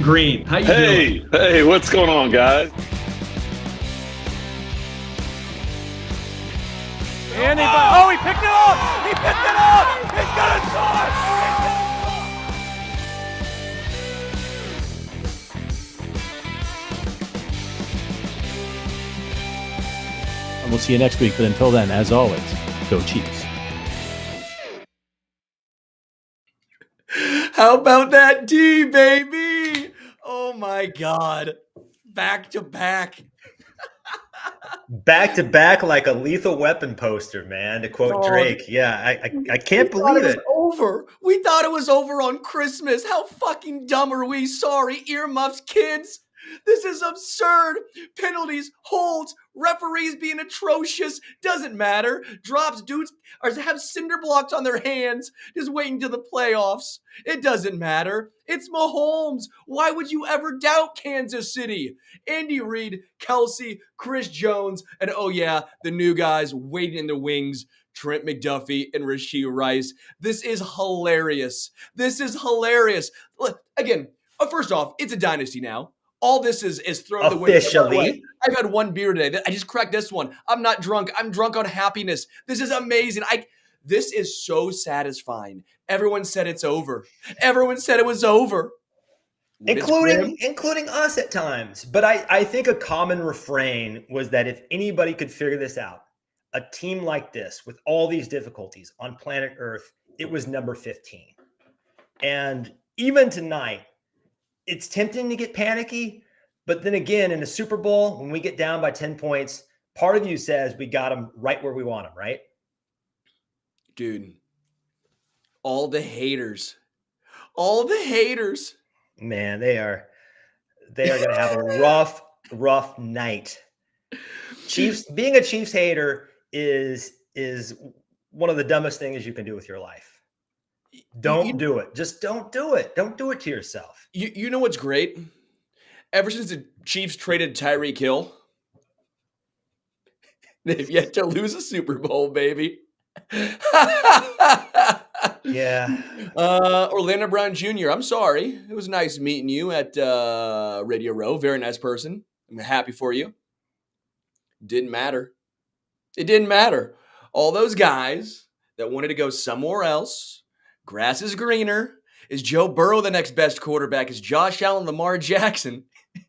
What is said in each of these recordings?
Green. How you doing? Hey, what's going on, guys? And he picked it up! He picked it up! He's gonna score! And we'll see you next week. But until then, as always, go Chiefs. How about that D, baby? Oh my God. Back to back. Back to back like a Lethal Weapon poster, man, to quote Drake. Yeah, I can't believe it. Over. We thought it was over on Christmas. How fucking dumb are we? Sorry, earmuffs, kids. This is absurd. Penalties, holds, referees being atrocious. Doesn't matter. Drops dudes or have cinder blocks on their hands just waiting to the playoffs. It doesn't matter. It's Mahomes. Why would you ever doubt Kansas City? Andy Reid, Kelsey, Chris Jones, and oh yeah, the new guys waiting in the wings. Trent McDuffie and Rashee Rice. This is hilarious. Look, again, first off, it's a dynasty now. All this is thrown the window. Officially. I've had one beer today. I just cracked this one. I'm not drunk. I'm drunk on happiness. This is amazing. This is so satisfying. Everyone said it's over. Everyone said it was over. Including us at times. But I think a common refrain was that if anybody could figure this out, a team like this with all these difficulties on planet Earth, it was number 15. And even tonight, it's tempting to get panicky, but then again, in the Super Bowl, when we get down by 10 points, part of you says we got them right where we want them, right? Dude, all the haters. Man, they are going to have a rough night. Being a Chiefs hater is one of the dumbest things you can do with your life. Don't do it. Just don't do it. Don't do it to yourself. You know what's great? Ever since the Chiefs traded Tyreek Hill, they've yet to lose a Super Bowl, baby. Yeah. Orlando Brown Jr., I'm sorry. It was nice meeting you at Radio Row. Very nice person. I'm happy for you. Didn't matter. It didn't matter. All those guys that wanted to go somewhere else, grass is greener. Is Joe Burrow the next best quarterback? Is Josh Allen, Lamar Jackson?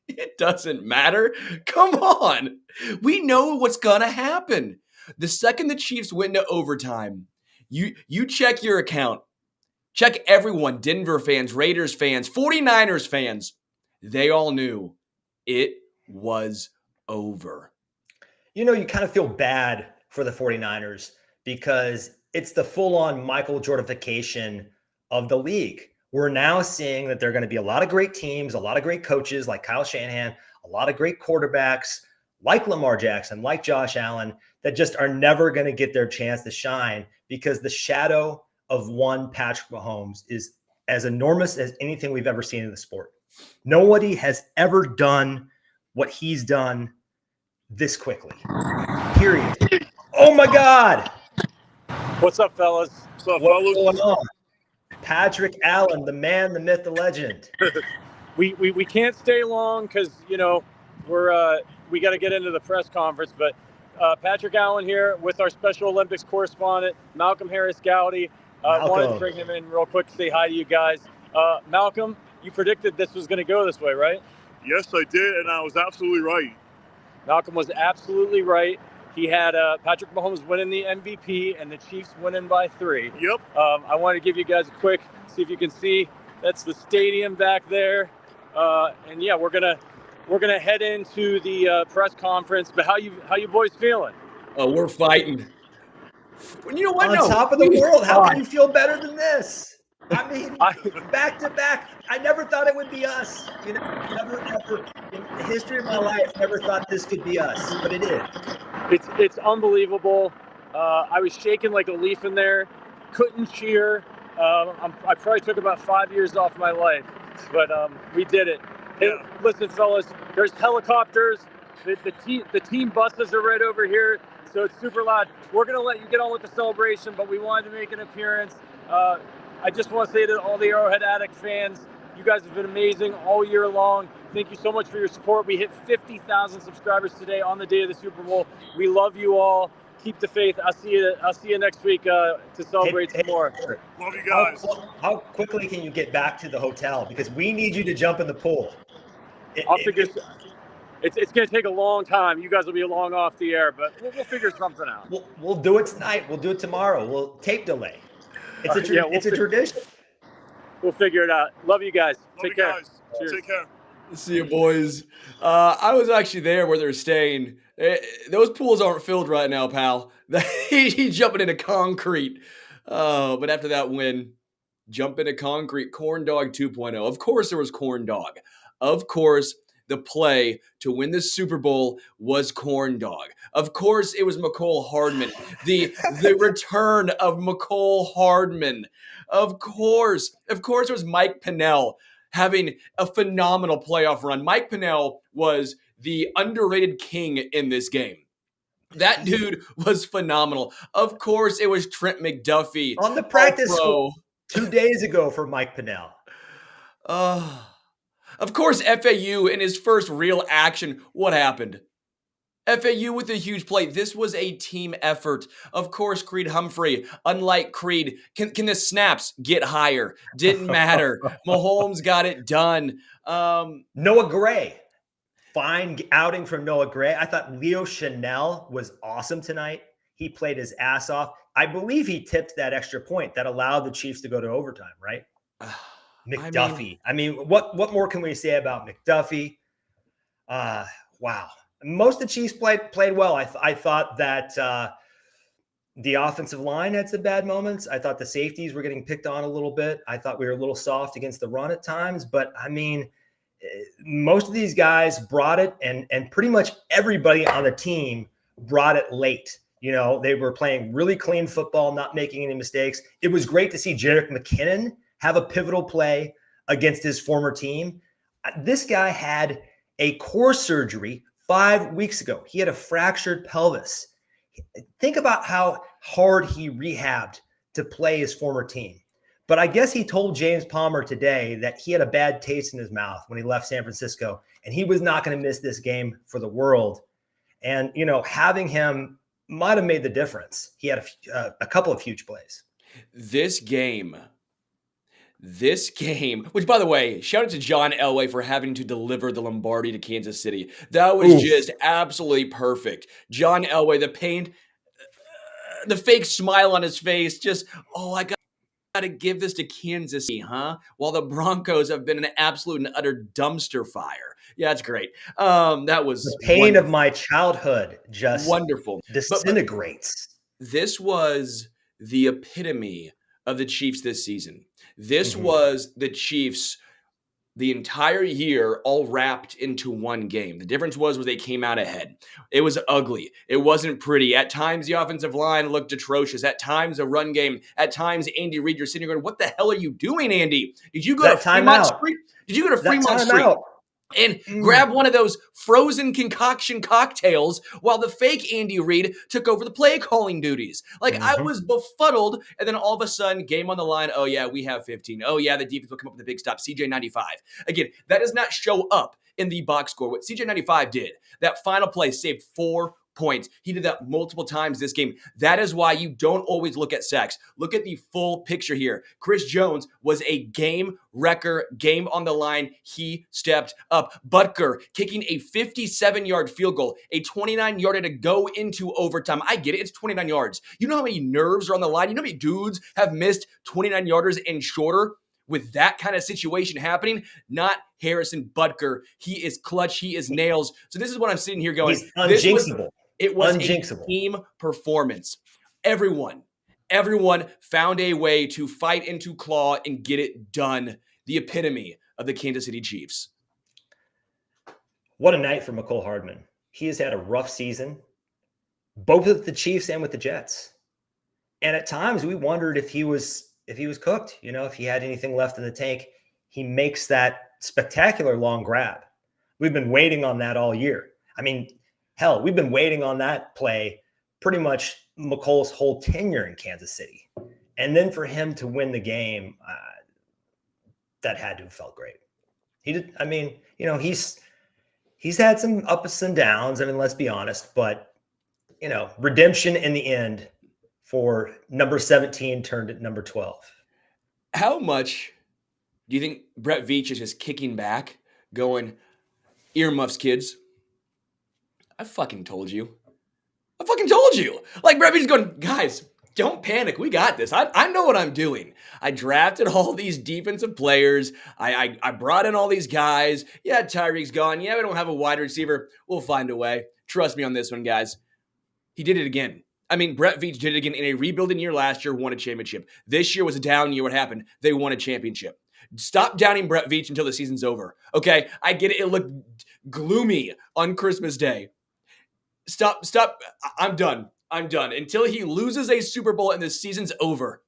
It doesn't matter. Come on. We know what's going to happen. The second the Chiefs went into overtime, you check your account. Check everyone, Denver fans, Raiders fans, 49ers fans. They all knew it was over. You know, you kind of feel bad for the 49ers because it's the full-on Michael Jordanification of the league. We're now seeing that there are going to be a lot of great teams, a lot of great coaches like Kyle Shanahan, a lot of great quarterbacks like Lamar Jackson, like Josh Allen, that just are never going to get their chance to shine because the shadow of one Patrick Mahomes is as enormous as anything we've ever seen in the sport. Nobody has ever done what he's done this quickly. Period. Oh my God. What's up, fellas? What's going on? Patrick Allen, the man, the myth, the legend. We can't stay long because we got to get into the press conference. But Patrick Allen here with our Special Olympics correspondent Malcolm Harris Gowdy. Wanted to bring him in real quick to say hi to you guys. Malcolm, you predicted this was going to go this way, right? Yes, I did, and I was absolutely right. Malcolm was absolutely right. He had Patrick Mahomes winning the MVP and the Chiefs winning by 3. Yep. I want to give you guys a quick, see if you can see. That's the stadium back there. And yeah, we're gonna head into the press conference. But how you boys feeling? Oh, we're fighting. You know what? On top of the world, how can you feel better than this? I mean, back to back. I never thought it would be us. You know, never ever in the history of my life, never thought this could be us, but it is. It's unbelievable. I was shaking like a leaf in there. Couldn't cheer. I probably took about 5 years off my life, but we did it. Hey, listen, fellas, there's helicopters. The team buses are right over here, so it's super loud. We're going to let you get on with the celebration, but we wanted to make an appearance. I just want to say to all the Arrowhead Addict fans, You guys have been amazing all year long. Thank you so much for your support. We hit 50,000 subscribers today on the day of the Super Bowl. We love you all. Keep the faith. I'll see you next week to celebrate some more. Love you guys. How quickly can you get back to the hotel? Because we need you to jump in the pool. I'll figure. It's going to take a long time. You guys will be long off the air, but we'll figure something out. We'll do it tonight. We'll do it tomorrow. We'll tape delay. It's a tradition. We'll figure it out. Love you guys. Take care. Guys. Cheers. Take care. See you, boys. I was actually there where they're staying. Those pools aren't filled right now, pal. He's jumping into concrete. But after that win, jump into concrete, corn dog 2.0. Of course there was corn dog. Of course the play to win the Super Bowl was corn dog. Of course it was McCole Hardman. The return of McCole Hardman. Of course it was Mike Pennell having a phenomenal playoff run. Mike Pennell was the underrated king in this game. That dude was phenomenal. Of course it was Trent McDuffie. On the practice squad 2 days ago for Mike Pennell. Of course, FAU in his first real action, what happened? FAU with a huge play. This was a team effort. Of course, Creed Humphrey, unlike Creed, can the snaps get higher? Didn't matter. Mahomes got it done. Noah Gray. Fine outing from Noah Gray. I thought Leo Chanel was awesome tonight. He played his ass off. I believe he tipped that extra point that allowed the Chiefs to go to overtime, right? McDuffie. I mean, what more can we say about McDuffie? Wow. Most of the Chiefs played well. I thought that the offensive line had some bad moments. I thought the safeties were getting picked on a little bit. I thought we were a little soft against the run at times. But, I mean, most of these guys brought it, and pretty much everybody on the team brought it late. You know, they were playing really clean football, not making any mistakes. It was great to see Jerick McKinnon have a pivotal play against his former team. This guy had a core surgery 5 weeks ago. He had a fractured pelvis. Think about how hard he rehabbed to play his former team. But I guess he told James Palmer today that he had a bad taste in his mouth when he left San Francisco, and he was not going to miss this game for the world. And, you know, having him might have made the difference. He had a couple of huge plays. This game, which, by the way, shout out to John Elway for having to deliver the Lombardi to Kansas City. That was just absolutely perfect. John Elway, the pain, the fake smile on his face, just, I got to give this to Kansas City, huh? While the Broncos have been an absolute and utter dumpster fire. Yeah, that's great. That was the pain of my childhood. Just wonderful. Disintegrates. This was the epitome of the Chiefs this season. This was the Chiefs the entire year all wrapped into one game. The difference was they came out ahead. It was ugly. It wasn't pretty. At times, the offensive line looked atrocious. At times, the run game. At times, Andy Reid, you're sitting there going, what the hell are you doing, Andy? Did you go to Fremont Street? Did you go to Fremont Street and grab one of those frozen concoction cocktails while the fake Andy Reid took over the play calling duties? Like, I was befuddled, and then all of a sudden, game on the line, oh yeah, we have 15. Oh yeah, the defense will come up with a big stop, CJ95. Again, that does not show up in the box score. What CJ95 did, that final play saved 4 points. He did that multiple times this game. That is why you don't always look at sacks. Look at the full picture here. Chris Jones was a game wrecker, game on the line. He stepped up. Butker kicking a 57-yard field goal, a 29-yarder to go into overtime. I get it. It's 29 yards. You know how many nerves are on the line? You know how many dudes have missed 29-yarders and shorter? With that kind of situation happening, not Harrison Butker. He is clutch. He is nails. So this is what I'm sitting here going. He's unjinxable. It was unjinxable. A team performance. Everyone found a way to fight and to claw and get it done. The epitome of the Kansas City Chiefs. What a night for McCole Hardman. He has had a rough season, both with the Chiefs and with the Jets. And at times we wondered if he was cooked, you know, if he had anything left in the tank. He makes that spectacular long grab. We've been waiting on that all year. I mean, hell, we've been waiting on that play pretty much McCole's whole tenure in Kansas City. And then for him to win the game, that had to have felt great. He did. I mean, you know, he's had some ups and downs. I mean, let's be honest, but you know, redemption in the end for number 17 turned at number 12. How much do you think Brett Veach is just kicking back, going, earmuffs, kids? I fucking told you. Like, Brett Veach is going, guys, don't panic. We got this. I know what I'm doing. I drafted all these defensive players. I brought in all these guys. Yeah, Tyreek's gone. Yeah, we don't have a wide receiver. We'll find a way. Trust me on this one, guys. He did it again. I mean, Brett Veach did it again in a rebuilding year last year, won a championship. This year was a down year. What happened? They won a championship. Stop downing Brett Veach until the season's over. Okay? I get it. It looked gloomy on Christmas Day. Stop. I'm done. Until he loses a Super Bowl and the season's over.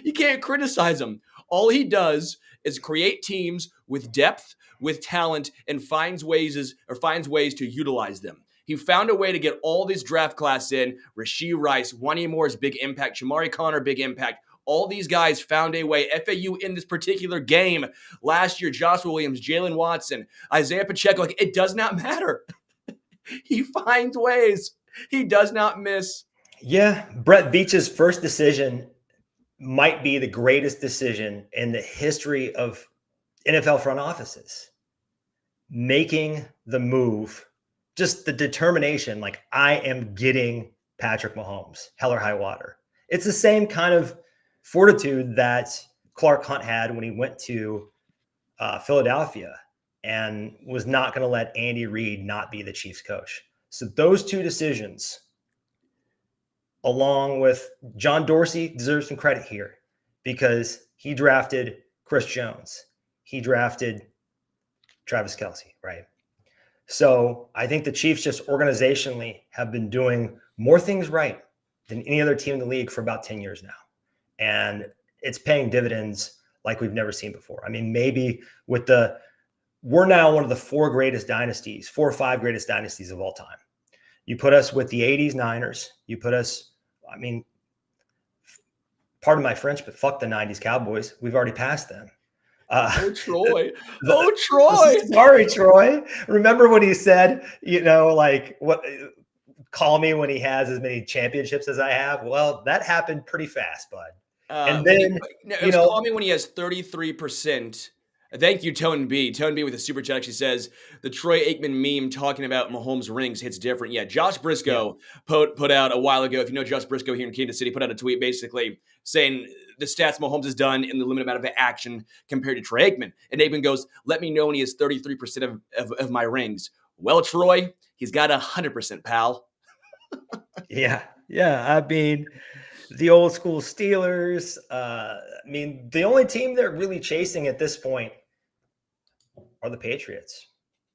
You can't criticize him. All he does is create teams with depth, with talent, and finds ways to utilize them. He found a way to get all this draft class in. Rashee Rice, Wanya Moore's big impact, Shamari Connor, big impact. All these guys found a way. FAU in this particular game last year, Josh Williams, Jalen Watson, Isaiah Pacheco, like, it does not matter. He finds ways. He does not miss. Yeah, Brett Veach's first decision might be the greatest decision in the history of NFL front offices. Making the move, just the determination, like, I am getting Patrick Mahomes, hell or high water. It's the same kind of fortitude that Clark Hunt had when he went to Philadelphia and was not going to let Andy Reid not be the Chiefs coach. So those two decisions, along with John Dorsey, deserves some credit here because he drafted Chris Jones. He drafted Travis Kelce, right? So I think the Chiefs just organizationally have been doing more things right than any other team in the league for about 10 years now. And it's paying dividends like we've never seen before. I mean, maybe we're now one of the four or five greatest dynasties of all time. You put us with the 80s Niners. You put us, I mean, pardon my French, but fuck the 90s Cowboys. We've already passed them. Troy. Troy. Sorry, Troy. Remember when he said, you know, like, what? Call me when he has as many championships as I have. Well, that happened pretty fast, bud. And then, call me when he has 33%. Thank you, Tone B. Tone B with a super chat actually says the Troy Aikman meme talking about Mahomes rings hits different. Yeah, Josh Briscoe put out a while ago. If you know Josh Briscoe here in Kansas City, put out a tweet basically saying the stats Mahomes has done in the limited amount of action compared to Troy Aikman. And Aikman goes, let me know when he has 33% of my rings. Well, Troy, he's got 100%, pal. Yeah. I mean, the old school Steelers. I mean, the only team they're really chasing at this point are the Patriots,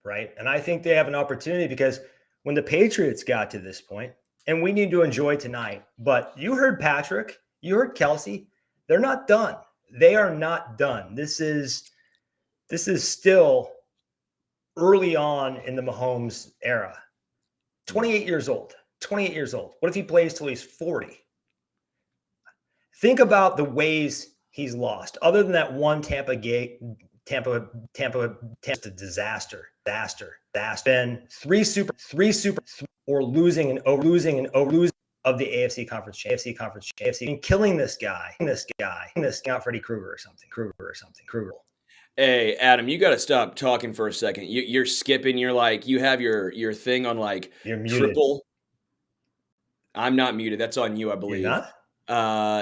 right? And I think they have an opportunity because when the Patriots got to this point, and we need to enjoy tonight, but you heard Patrick, you heard Kelce, they're not done. They are not done. This is still early on in the Mahomes era. 28 years old. What if he plays till he's 40? Think about the ways he's lost. Other than that one Tampa disaster. Been three super or losing of the AFC conference, and killing this guy, not Freddy Krueger or something. Hey, Adam, you got to stop talking for a second. You're skipping. You're like, you have your thing on like You're muted. Triple. I'm not muted. That's on you, I believe. You're not?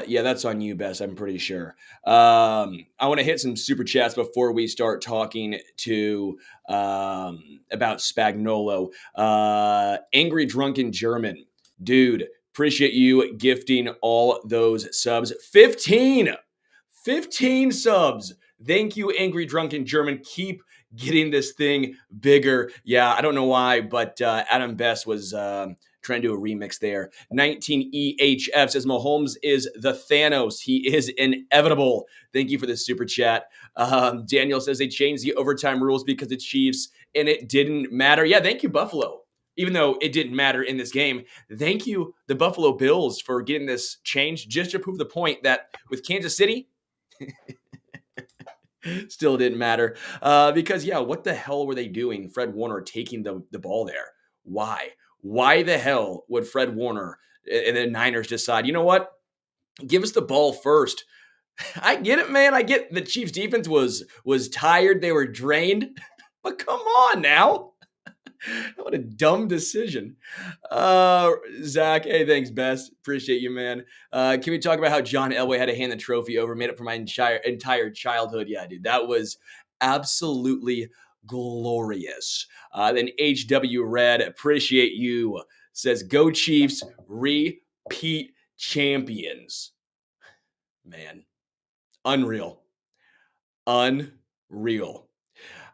Yeah, that's on you, Bess. I'm pretty sure. I want to hit some super chats before we start talking about Spagnuolo. Angry Drunken German. Dude, appreciate you gifting all those subs. 15 subs. Thank you, Angry Drunken German. Keep getting this thing bigger. Yeah, I don't know why, but Adam Bess was trying to do a remix there. 19EHF says Mahomes is the Thanos. He is inevitable. Thank you for the super chat. Daniel says they changed the overtime rules because it's Chiefs and it didn't matter. Yeah, thank you, Buffalo. Even though it didn't matter in this game, thank you, the Buffalo Bills, for getting this changed just to prove the point that with Kansas City, Still didn't matter. Because, yeah, what the hell were they doing? Fred Warner taking the ball there. Why? Why the hell would Fred Warner and the Niners decide, you know what? Give us the ball first. I get it, man. I get the Chiefs defense was tired. They were drained. But come on now. What a dumb decision. Zach, hey, thanks, best. Appreciate you, man. Can we talk about how John Elway had to hand the trophy over, made it for my entire childhood? Yeah, dude, that was absolutely glorious. Then HW Red, appreciate you, says, go Chiefs, repeat champions. Man, unreal. Unreal.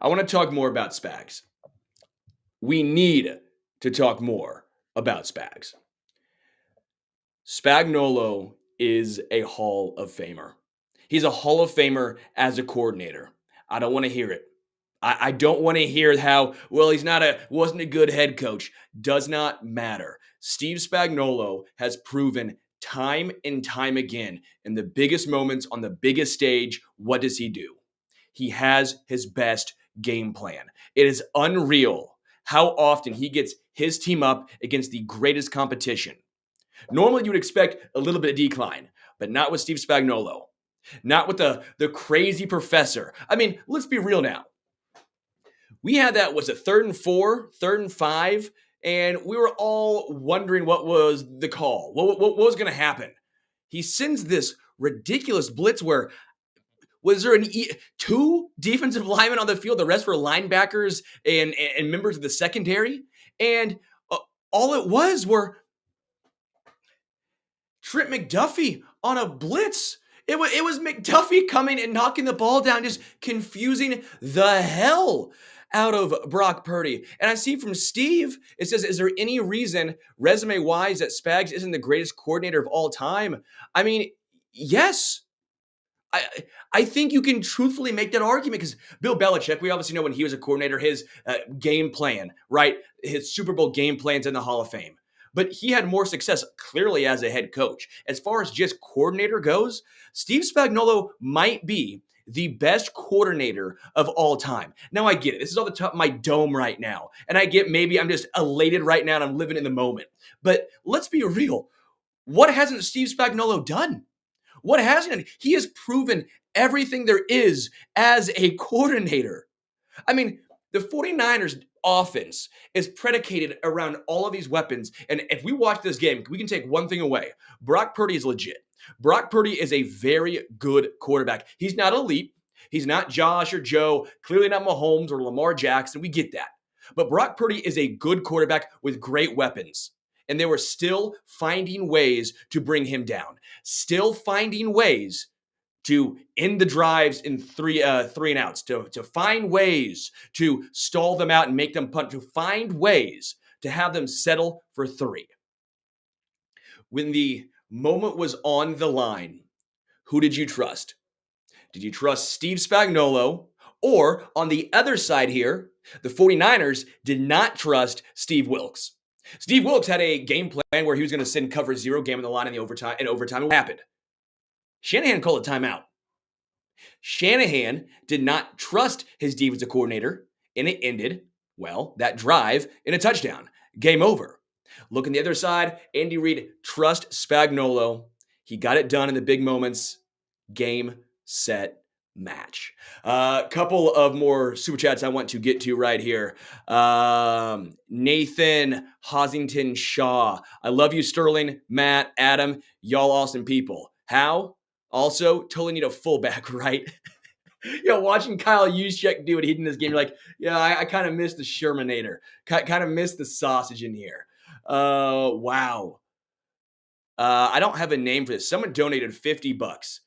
I want to talk more about Spags. We need to talk more about Spags. Spagnuolo is a Hall of Famer. He's a Hall of Famer as a coordinator. I don't want to hear it. I don't want to hear how, well, wasn't a good head coach. Does not matter. Steve Spagnuolo has proven time and time again in the biggest moments on the biggest stage, what does he do? He has his best game plan. It is unreal how often he gets his team up against the greatest competition. Normally, you would expect a little bit of decline, but not with Steve Spagnuolo. Not with the crazy professor. I mean, let's be real now. We had that, was it 3rd and 4, 3rd and 5, and we were all wondering what was the call, what was going to happen. He sends this ridiculous blitz where, was there two defensive linemen on the field? The rest were linebackers and members of the secondary. And all it was were Trent McDuffie on a blitz. It was McDuffie coming and knocking the ball down, just confusing the hell out of Brock Purdy. And I see from Steve, it says, is there any reason, resume-wise, that Spags isn't the greatest coordinator of all time? I mean, yes. I think you can truthfully make that argument because Bill Belichick, we obviously know when he was a coordinator, his game plan, right? His Super Bowl game plan's in the Hall of Fame. But he had more success clearly as a head coach. As far as just coordinator goes, Steve Spagnuolo might be the best coordinator of all time. Now I get it. This is off the top of my dome right now. And I get maybe I'm just elated right now and I'm living in the moment. But let's be real. What hasn't Steve Spagnuolo done? What hasn't? He has proven everything there is as a coordinator. I mean, the 49ers offense is predicated around all of these weapons. And if we watch this game, we can take one thing away. Brock Purdy is legit. Brock Purdy is a very good quarterback. He's not elite. He's not Josh or Joe, clearly not Mahomes or Lamar Jackson. We get that. But Brock Purdy is a good quarterback with great weapons. And they were still finding ways to bring him down. Still finding ways to end the drives in three and outs, to find ways to stall them out and make them punt, to find ways to have them settle for 3. When the moment was on the line, who did you trust? Did you trust Steve Spagnuolo? Or on the other side here, the 49ers did not trust Steve Wilks. Steve Wilks had a game plan where he was going to send cover 0 game on the line in overtime. And what happened? Shanahan called a timeout. Shanahan did not trust his defensive coordinator, and it ended, well, that drive in a touchdown. Game over. Look on the other side, Andy Reid trust Spagnuolo. He got it done in the big moments. Game, set, match. Couple of more super chats I want to get to right here. Nathan Hosington Shaw. I love you, Sterling, Matt, Adam. Y'all awesome people. How? Also, totally need a fullback, right? Watching Kyle Juszczyk do what he did in this game, you're like, yeah, I kind of miss the Shermanator. Kind of miss the sausage in here. Wow. I don't have a name for this. Someone donated $50.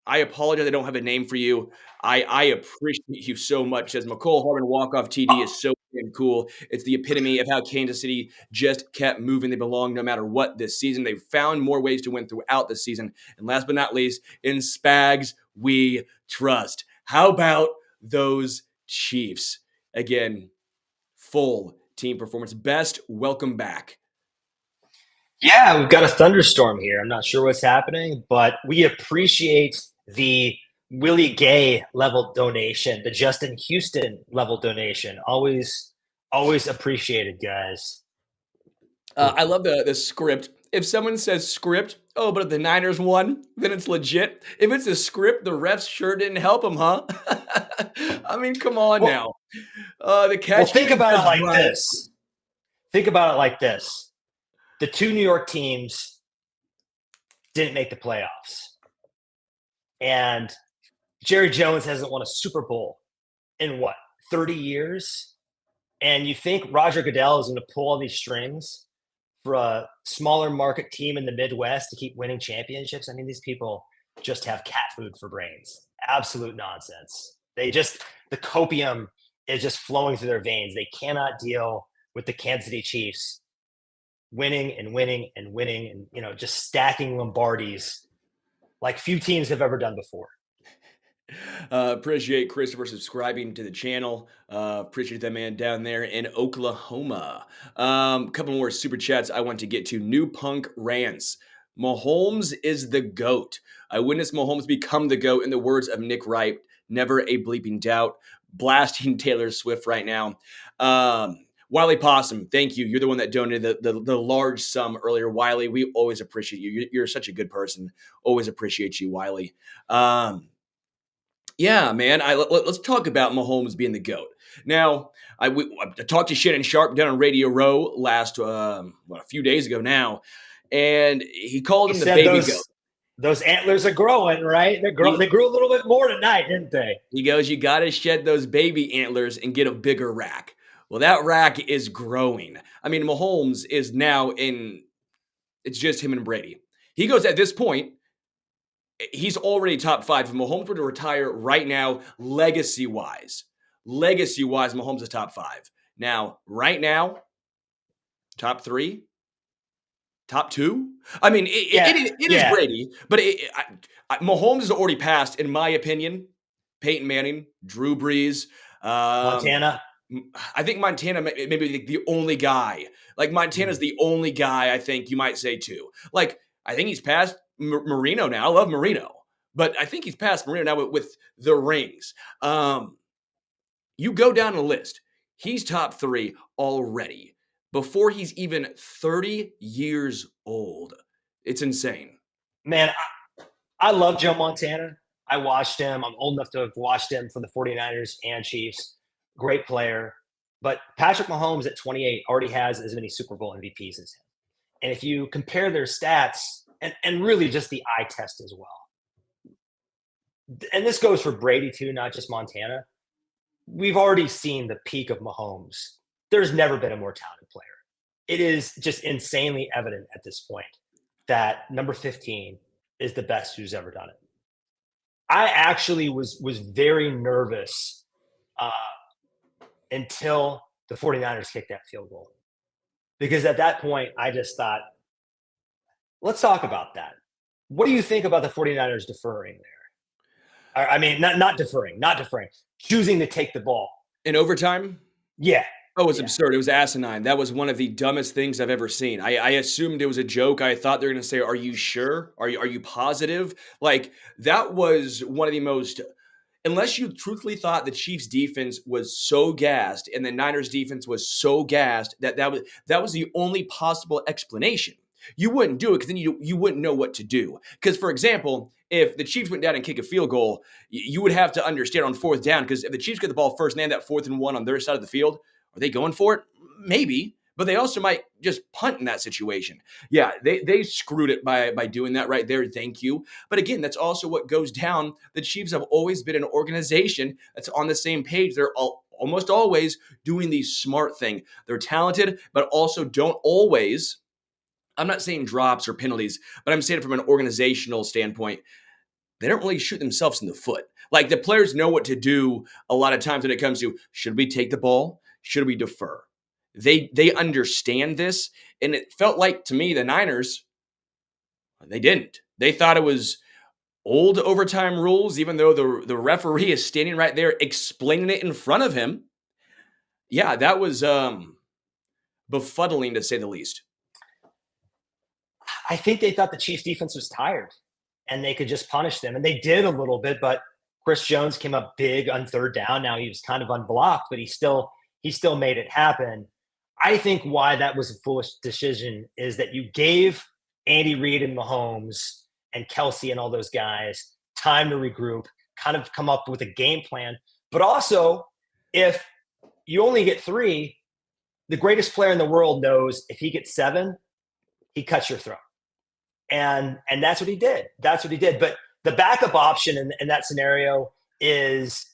I apologize. I don't have a name for you. I appreciate you so much. Says McCole Hardman walk-off TD is so damn cool. It's the epitome of how Kansas City just kept moving. They belong no matter what this season. They've found more ways to win throughout the season. And last but not least, in Spags, we trust. How about those Chiefs? Again, full team performance. Best, welcome back. Yeah, we've got a thunderstorm here. I'm not sure what's happening, but we appreciate the Willie Gay level donation, the Justin Houston level donation. Always appreciated, guys. I love the script. If someone says script, oh, but if the Niners won, then it's legit. If it's a script, the refs sure didn't help them, huh? I mean, come on now. The catch. Well, think about it like this. Think about it like this. The two New York teams didn't make the playoffs. And Jerry Jones hasn't won a Super Bowl in 30 years? And you think Roger Goodell is going to pull all these strings for a smaller market team in the Midwest to keep winning championships? I mean, these people just have cat food for brains. Absolute nonsense. The copium is just flowing through their veins. They cannot deal with the Kansas City Chiefs winning and, just stacking Lombardis like few teams have ever done before. Appreciate Christopher subscribing to the channel. Appreciate that man down there in Oklahoma. Couple more super chats I want to get to. New Punk Rants. Mahomes is the GOAT. I witnessed Mahomes become the GOAT in the words of Nick Wright. Never a bleeping doubt. Blasting Taylor Swift right now. Wiley Possum, thank you. You're the one that donated the large sum earlier. Wiley, we always appreciate you. You're such a good person. Always appreciate you, Wiley. Yeah, man. Let's talk about Mahomes being the GOAT. Now, I talked to Shannon Sharp down on Radio Row last a few days ago now, and he called him the baby GOAT. Those antlers are growing, right? They grew a little bit more tonight, didn't they? He goes, you got to shed those baby antlers and get a bigger rack. Well, that rack is growing. I mean, Mahomes is now it's just him and Brady. He goes at this point, he's already top 5. If Mahomes were to retire right now, legacy-wise, Mahomes is top 5. Now, right now, top 3, top 2. I mean, it is Brady, but Mahomes has already passed, in my opinion, Peyton Manning, Drew Brees, Montana. I think Montana maybe the only guy. Like, Montana's the only guy I think you might say too. Like, I think he's past Marino now. I love Marino, but I think he's past Marino now with the rings. You go down the list. He's top 3 already before he's even 30 years old. It's insane. Man, I love Joe Montana. I watched him. I'm old enough to have watched him for the 49ers and Chiefs. Great player. But Patrick Mahomes at 28 already has as many Super Bowl MVPs as him. And if you compare their stats, and really just the eye test as well, and this goes for Brady too, not just Montana, we've already seen the peak of Mahomes. There's never been a more talented player. It is just insanely evident at this point that number 15 is the best who's ever done it. I actually was very nervous until the 49ers kicked that field goal. Because at that point, I just thought, let's talk about that. What do you think about the 49ers deferring there? I mean, not deferring, choosing to take the ball. In overtime? Yeah. Oh, it was absurd. It was asinine. That was one of the dumbest things I've ever seen. I assumed it was a joke. I thought they were going to say, are you sure? Are you positive? Like, that was one of the most, unless you truthfully thought the Chiefs defense was so gassed and the Niners defense was so gassed that was the only possible explanation. You wouldn't do it because then you wouldn't know what to do. Because, for example, if the Chiefs went down and kick a field goal, you would have to understand on 4th down, because if the Chiefs get the ball first and they have that 4th and 1 on their side of the field, are they going for it? Maybe, but they also might just punt in that situation. Yeah, they screwed it by doing that right there. Thank you. But again, that's also what goes down. The Chiefs have always been an organization that's on the same page. They're almost always doing the smart thing. They're talented, but also don't always, I'm not saying drops or penalties, but I'm saying it from an organizational standpoint, they don't really shoot themselves in the foot. Like, the players know what to do a lot of times when it comes to, should we take the ball? Should we defer? They understand this, and it felt like, to me, the Niners, they didn't. They thought it was old overtime rules, even though the referee is standing right there explaining it in front of him. Yeah, that was befuddling, to say the least. I think they thought the Chiefs defense was tired and they could just punish them. And they did a little bit, but Chris Jones came up big on third down. Now he was kind of unblocked, but he still made it happen. I think why that was a foolish decision is that you gave Andy Reid and Mahomes and Kelsey and all those guys time to regroup, kind of come up with a game plan. But also, if you only get 3, the greatest player in the world knows if he gets 7, he cuts your throat. And that's what he did. But the backup option in that scenario is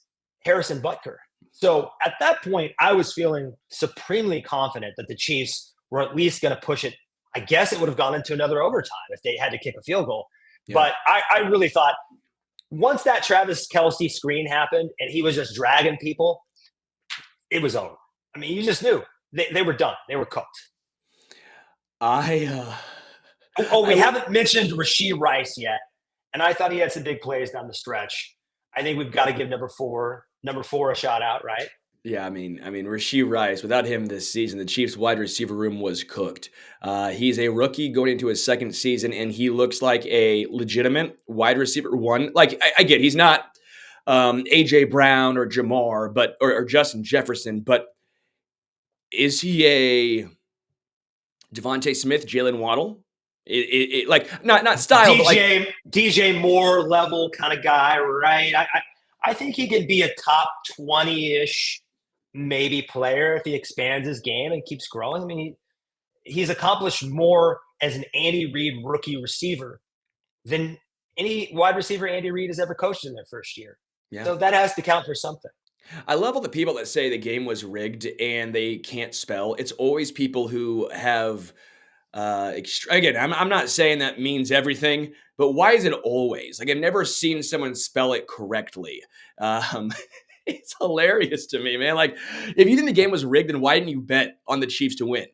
Harrison Butker. So at that point, I was feeling supremely confident that the Chiefs were at least going to push it. I guess it would have gone into another overtime if they had to kick a field goal. Yeah. But I really thought once that Travis Kelce screen happened and he was just dragging people, it was over. I mean, you just knew they were done. They were cooked. We haven't mentioned Rashee Rice yet. And I thought he had some big plays down the stretch. I think we've got to give number four a shout out, right? Yeah, I mean, Rashee Rice, without him this season, the Chiefs wide receiver room was cooked. He's a rookie going into his second season, and he looks like a legitimate wide receiver one. Like, I get he's not A.J. Brown or Jamar, or Justin Jefferson, but is he a Devontae Smith, Jalen Waddle? Like not style, DJ Moore level kind of guy, right? I think he can be a top 20-ish maybe player if he expands his game and keeps growing. I mean, he's accomplished more as an Andy Reid rookie receiver than any wide receiver Andy Reid has ever coached in their first year. Yeah. So that has to count for something. I love all the people that say the game was rigged and they can't spell. It's always people who have again, I'm not saying that means everything, but why is it always? Like, I've never seen someone spell it correctly. It's hilarious to me, man. Like, if you think the game was rigged, then why didn't you bet on the Chiefs to win?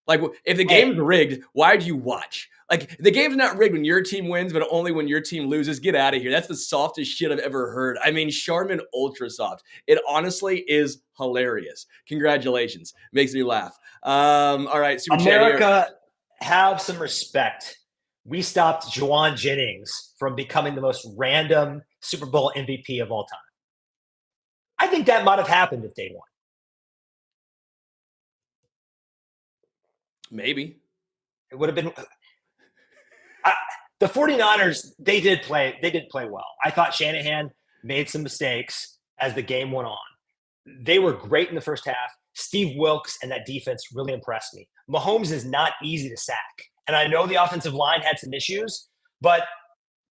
Like, if the game's rigged, why do you watch? Like, the game's not rigged when your team wins, but only when your team loses. Get out of here. That's the softest shit I've ever heard. I mean, Charmin Ultra Soft. It honestly is hilarious. Congratulations. Makes me laugh. All right. Super America, have some respect. We stopped Juwan Jennings from becoming the most random Super Bowl MVP of all time. I think that might have happened if they won. Maybe. It would have been the 49ers, they did play well. I thought Shanahan made some mistakes as the game went on. They were great in the first half. Steve Wilkes and that defense really impressed me. Mahomes is not easy to sack. And I know the offensive line had some issues, but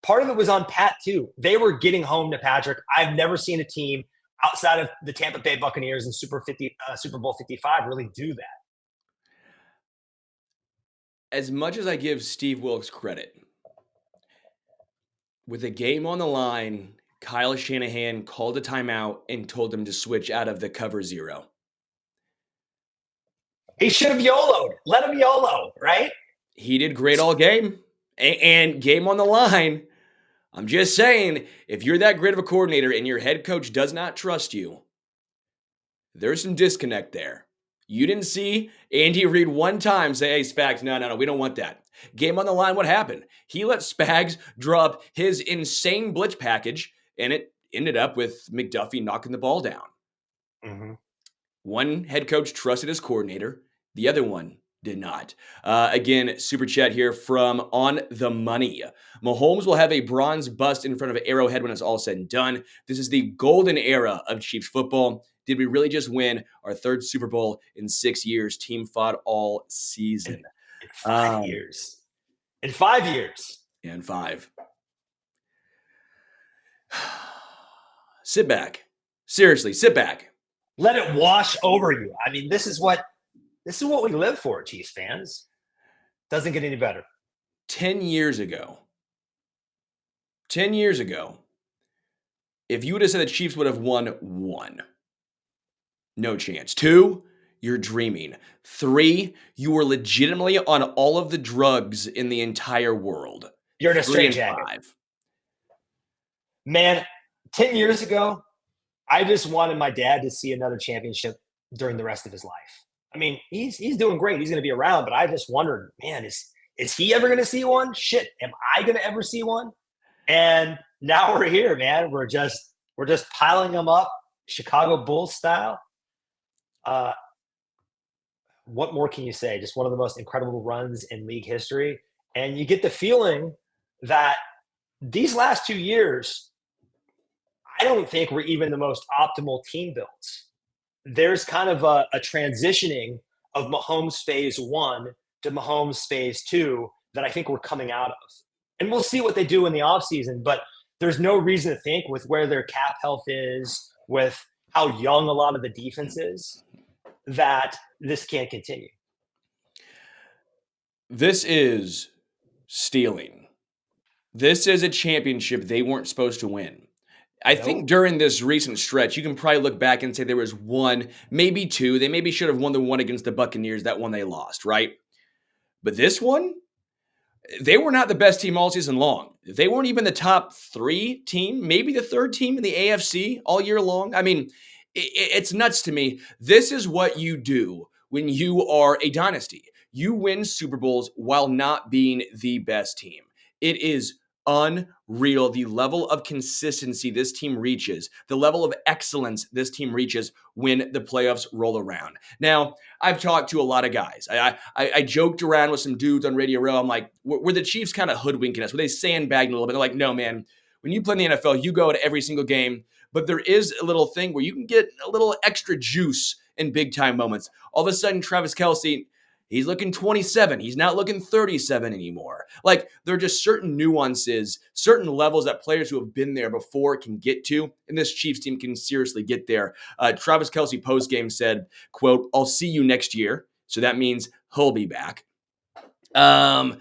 part of it was on Pat too. They were getting home to Patrick. I've never seen a team outside of the Tampa Bay Buccaneers in Super Bowl 55 really do that. As much as I give Steve Wilkes credit, with the game on the line, Kyle Shanahan called a timeout and told them to switch out of the cover zero. He should have YOLO'd. Let him YOLO, right? He did great all game. And game on the line. I'm just saying, if you're that great of a coordinator and your head coach does not trust you, there's some disconnect there. You didn't see Andy Reid one time say, hey, Spags, no, we don't want that. Game on the line, what happened? He let Spags drop his insane blitz package, and it ended up with McDuffie knocking the ball down. Mm-hmm. One head coach trusted his coordinator. The other one did not. Again, super chat here from On the Money. Mahomes will have a bronze bust in front of Arrowhead when it's all said and done. This is the golden era of Chiefs football. Did we really just win our third Super Bowl in 6 years? Team fought all season. In 5 years. In 5 years. Yeah, in 5. Sit back. Seriously, sit back. Let it wash over you. I mean, this is what we live for, Chiefs fans. Doesn't get any better. 10 years ago, if you would have said the Chiefs would have won 1, no chance. 2, you're dreaming. 3, you were legitimately on all of the drugs in the entire world. You're in a straitjacket. Man, 10 years ago, I just wanted my dad to see another championship during the rest of his life. I mean, he's doing great. He's going to be around, but I just wondered, man, is he ever going to see one? Shit, am I going to ever see one? And now we're here, man. We're just We're just piling them up, Chicago Bulls style. What more can you say? Just one of the most incredible runs in league history. And you get the feeling that these last 2 years, I don't think we're even the most optimal team builds. There's kind of a transitioning of Mahomes phase 1 to Mahomes phase 2 that I think we're coming out of. And we'll see what they do in the offseason, but there's no reason to think with where their cap health is, with how young a lot of the defense is, that this can't continue. This is stealing. This is a championship they weren't supposed to win. I think during this recent stretch, you can probably look back and say there was one, maybe two. They maybe should have won the one against the Buccaneers, that one they lost, right? But this one, they were not the best team all season long. They weren't even the top 3 team, maybe the 3rd team in the AFC all year long. I mean, it's nuts to me. This is what you do when you are a dynasty. You win Super Bowls while not being the best team. It is unreal, the level of consistency this team reaches, the level of excellence this team reaches when the playoffs roll around. Now, I've talked to a lot of guys. I joked around with some dudes on Radio Row. I'm like, were the Chiefs kind of hoodwinking us? Were they sandbagging a little bit? They're like, no, man. When you play in the NFL, you go to every single game, but there is a little thing where you can get a little extra juice in big-time moments. All of a sudden, Travis Kelce, he's looking 27. He's not looking 37 anymore. Like, there are just certain nuances, certain levels that players who have been there before can get to, and this Chiefs team can seriously get there. Travis Kelce postgame said, quote, "I'll see you next year." So that means he'll be back. Patrick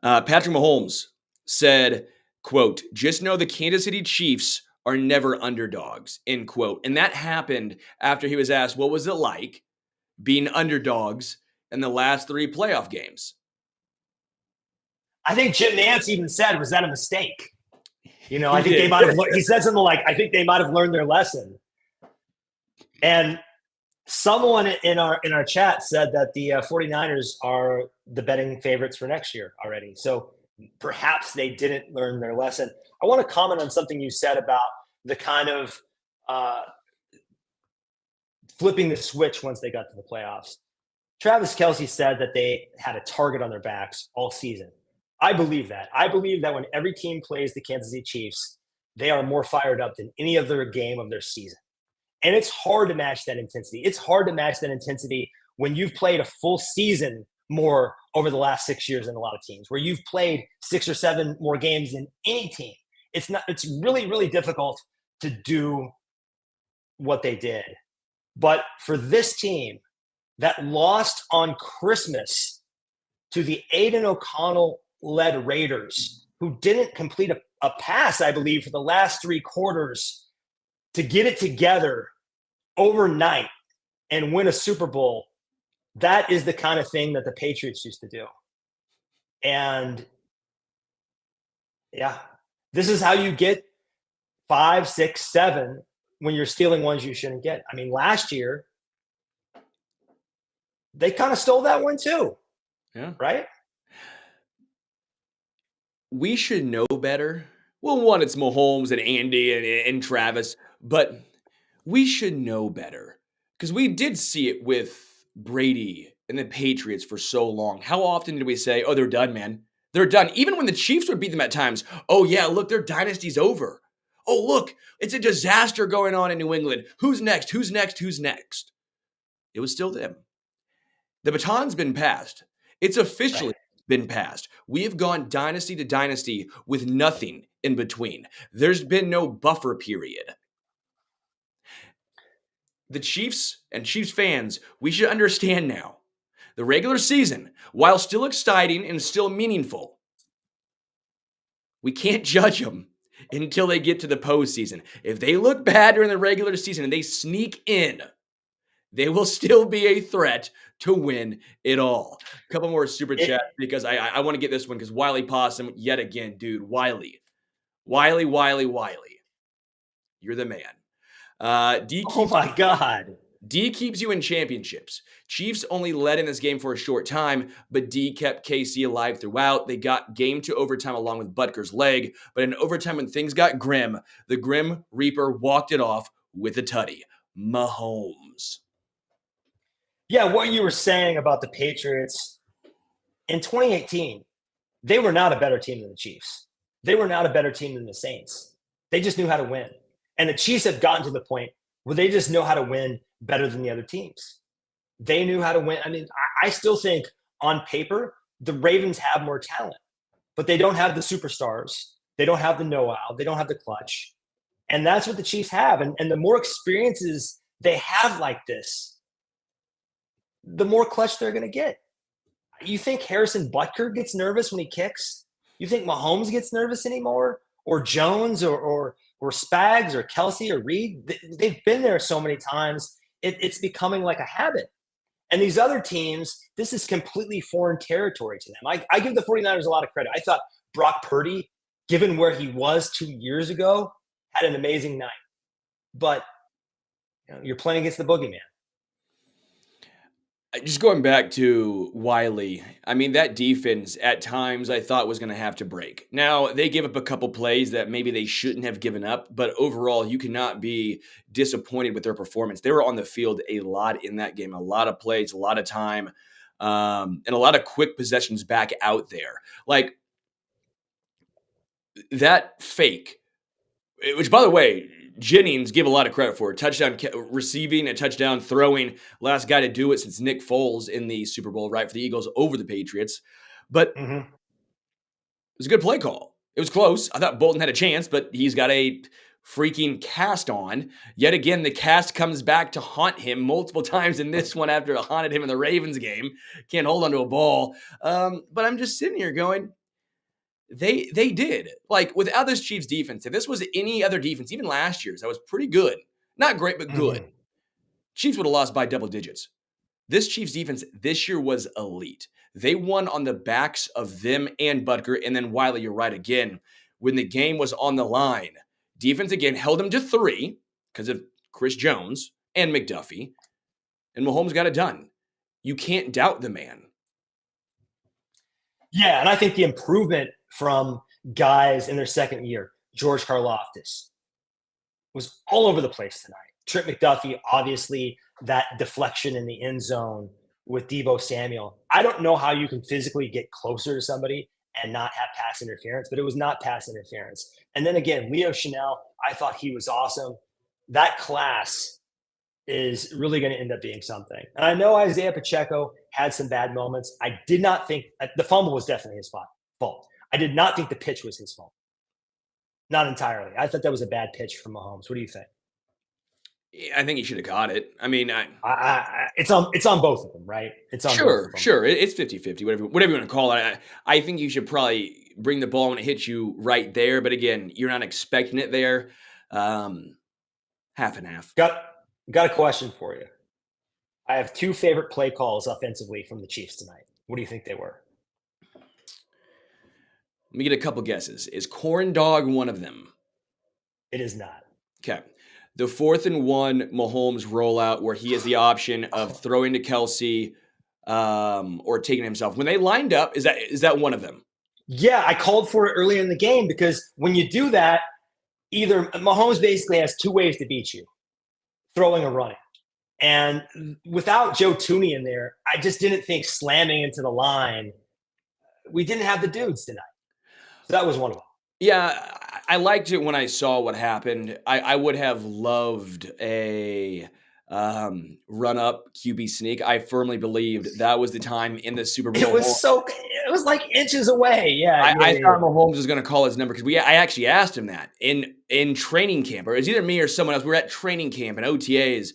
Mahomes said, quote, "Just know the Kansas City Chiefs are never underdogs," end quote. And that happened after he was asked, what was it like being underdogs in the last 3 playoff games? I think Jim Nantz even said, was that a mistake? I think they might have, he said something like, I think they might have learned their lesson. And someone in our chat said that the 49ers are the betting favorites for next year already. So perhaps they didn't learn their lesson. I want to comment on something you said about the kind of flipping the switch once they got to the playoffs. Travis Kelce said that they had a target on their backs all season. I believe that. I believe that when every team plays the Kansas City Chiefs, they are more fired up than any other game of their season. And it's hard to match that intensity. It's hard to match that intensity when you've played a full season more over the last 6 years than a lot of teams, where you've played 6 or 7 more games than any team. It's really, really difficult to do what they did. But for this team that lost on Christmas to the Aiden O'Connell-led Raiders, who didn't complete a pass, I believe, for the last 3 quarters, to get it together overnight and win a Super Bowl, that is the kind of thing that the Patriots used to do. And yeah, this is how you get 5, 6, 7 when you're stealing ones you shouldn't get. I mean, last year, they kind of stole that one too. Yeah. Right? We should know better. Well, one, it's Mahomes and Andy and Travis, but we should know better because we did see it with Brady and the Patriots for so long. How often did we say, oh, they're done, man? They're done. Even when the Chiefs would beat them at times. Oh, yeah, look, their dynasty's over. Oh, look, it's a disaster going on in New England. Who's next? Who's next? Who's next? It was still them. The baton's been passed. It's officially been passed. We have gone dynasty to dynasty with nothing in between. There's been no buffer period. The Chiefs and Chiefs fans, we should understand now. The regular season, while still exciting and still meaningful, we can't judge them until they get to the postseason. If they look bad during the regular season and they sneak in, they will still be a threat to win it all. A couple more super chats because I want to get this one because Wiley Possum, yet again, dude, Wiley. You're the man. DQ, oh my God. D keeps you in championships. Chiefs only led in this game for a short time, but D kept KC alive throughout. They got game to overtime along with Butker's leg, but in overtime when things got grim, the Grim Reaper walked it off with a tutty. Mahomes. Yeah, what you were saying about the Patriots in 2018, they were not a better team than the Chiefs. They were not a better team than the Saints. They just knew how to win. And the Chiefs have gotten to the point where they just know how to win better than the other teams. They knew how to win. I mean, I still think on paper, the Ravens have more talent, but they don't have the superstars. They don't have the know-how. They don't have the clutch. And that's what the Chiefs have. And the more experiences they have like this, the more clutch they're going to get. You think Harrison Butker gets nervous when he kicks? You think Mahomes gets nervous anymore? Or Jones or Spags or Kelsey or Reed? They've been there so many times. It's becoming like a habit. And these other teams, this is completely foreign territory to them. I give the 49ers a lot of credit. I thought Brock Purdy, given where he was 2 years ago, had an amazing night. But you're playing against the boogeyman. Just going back to Wiley, I mean, that defense at times I thought was going to have to break. Now, they gave up a couple plays that maybe they shouldn't have given up, but overall, you cannot be disappointed with their performance. They were on the field a lot in that game, a lot of plays, a lot of time, and a lot of quick possessions back out there. Like that fake, which, by the way, Jennings gave a lot of credit for. Touchdown receiving, a touchdown throwing. Last guy to do it since Nick Foles in the Super Bowl, right, for the Eagles over the Patriots. But it was a good play call. It was close. I thought Bolton had a chance, but he's got a freaking cast on. Yet again, the cast comes back to haunt him multiple times in this one after it haunted him in the Ravens game. Can't hold onto a ball. But I'm just sitting here going, They did. Like, without this Chiefs defense, if this was any other defense, even last year's, that was pretty good. Not great, but good. Chiefs would have lost by double digits. This Chiefs defense this year was elite. They won on the backs of them and Butker. And then Wiley, you're right again. When the game was on the line, defense again held them to 3 because of Chris Jones and McDuffie. And Mahomes got it done. You can't doubt the man. Yeah, and I think the improvement from guys in their second year, George Karlaftis, was all over the place tonight. Trent McDuffie, obviously, that deflection in the end zone with Deebo Samuel. I don't know how you can physically get closer to somebody and not have pass interference, but it was not pass interference. And then again, Leo Chanel, I thought he was awesome. That class is really going to end up being something. And I know Isaiah Pacheco had some bad moments. I did not think the fumble was definitely his fault. I did not think the pitch was his fault. Not entirely. I thought that was a bad pitch from Mahomes. What do you think? I think he should have got it. I mean, it's on both of them, right? It's on both of them. Sure. It's 50-50, whatever you want to call it. I think you should probably bring the ball when it hits you right there. But again, you're not expecting it there. Half and half. Got a question for you. I have 2 favorite play calls offensively from the Chiefs tonight. What do you think they were? Let me get a couple guesses. Is corn dog one of them? It is not. Okay. The 4th and 1 Mahomes rollout where he has the option of throwing to Kelsey or taking himself. When they lined up, is that one of them? Yeah, I called for it earlier in the game because when you do that, either Mahomes basically has 2 ways to beat you, throwing or running. And without Joe Tooney in there, I just didn't think slamming into the line. We didn't have the dudes tonight. So that was one of them. Yeah, I liked it when I saw what happened. I would have loved a run-up QB sneak. I firmly believed that was the time in the Super Bowl. It was like inches away. Yeah. I thought Mahomes was going to call his number because I actually asked him that in training camp. Or it was either me or someone else. We were at training camp and OTAs,